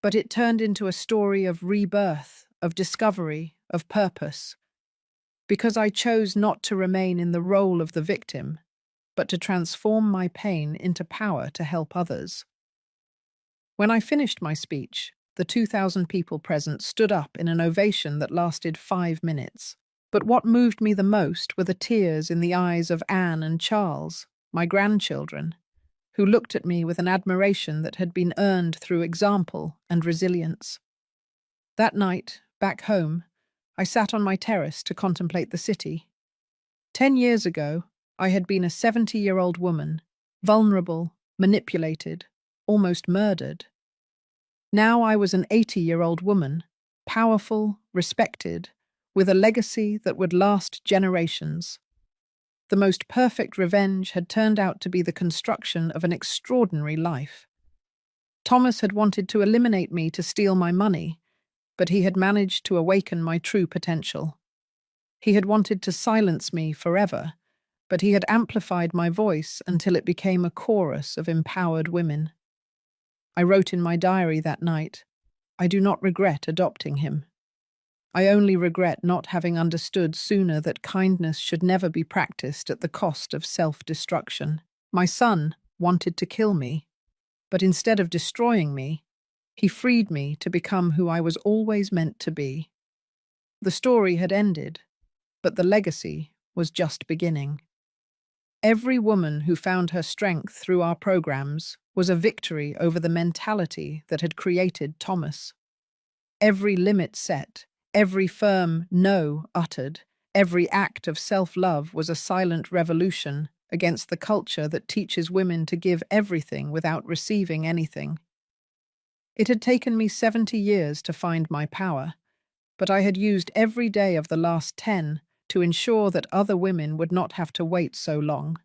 But it turned into a story of rebirth, of discovery, of purpose. Because I chose not to remain in the role of the victim, but to transform my pain into power to help others. When I finished my speech, the 2,000 people present stood up in an ovation that lasted 5 minutes. But what moved me the most were the tears in the eyes of Anne and Charles, my grandchildren, who looked at me with an admiration that had been earned through example and resilience. That night, back home, I sat on my terrace to contemplate the city. 10 years ago, I had been a 70-year-old woman, vulnerable, manipulated, almost murdered. Now I was an 80-year-old woman, powerful, respected, with a legacy that would last generations. The most perfect revenge had turned out to be the construction of an extraordinary life. Thomas had wanted to eliminate me to steal my money, but he had managed to awaken my true potential. He had wanted to silence me forever, but he had amplified my voice until it became a chorus of empowered women. I wrote in my diary that night, "I do not regret adopting him. I only regret not having understood sooner that kindness should never be practiced at the cost of self-destruction. My son wanted to kill me, but instead of destroying me, he freed me to become who I was always meant to be." The story had ended, but the legacy was just beginning. Every woman who found her strength through our programs was a victory over the mentality that had created Thomas. Every limit set, every firm no uttered, every act of self-love was a silent revolution against the culture that teaches women to give everything without receiving anything. It had taken me 70 years to find my power, but I had used every day of the last 10 to ensure that other women would not have to wait so long.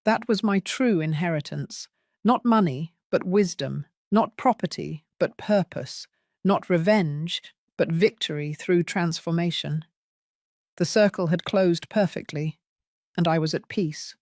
That was my true inheritance, not money, but wisdom, not property, but purpose, not revenge, but victory through transformation. The circle had closed perfectly, and I was at peace.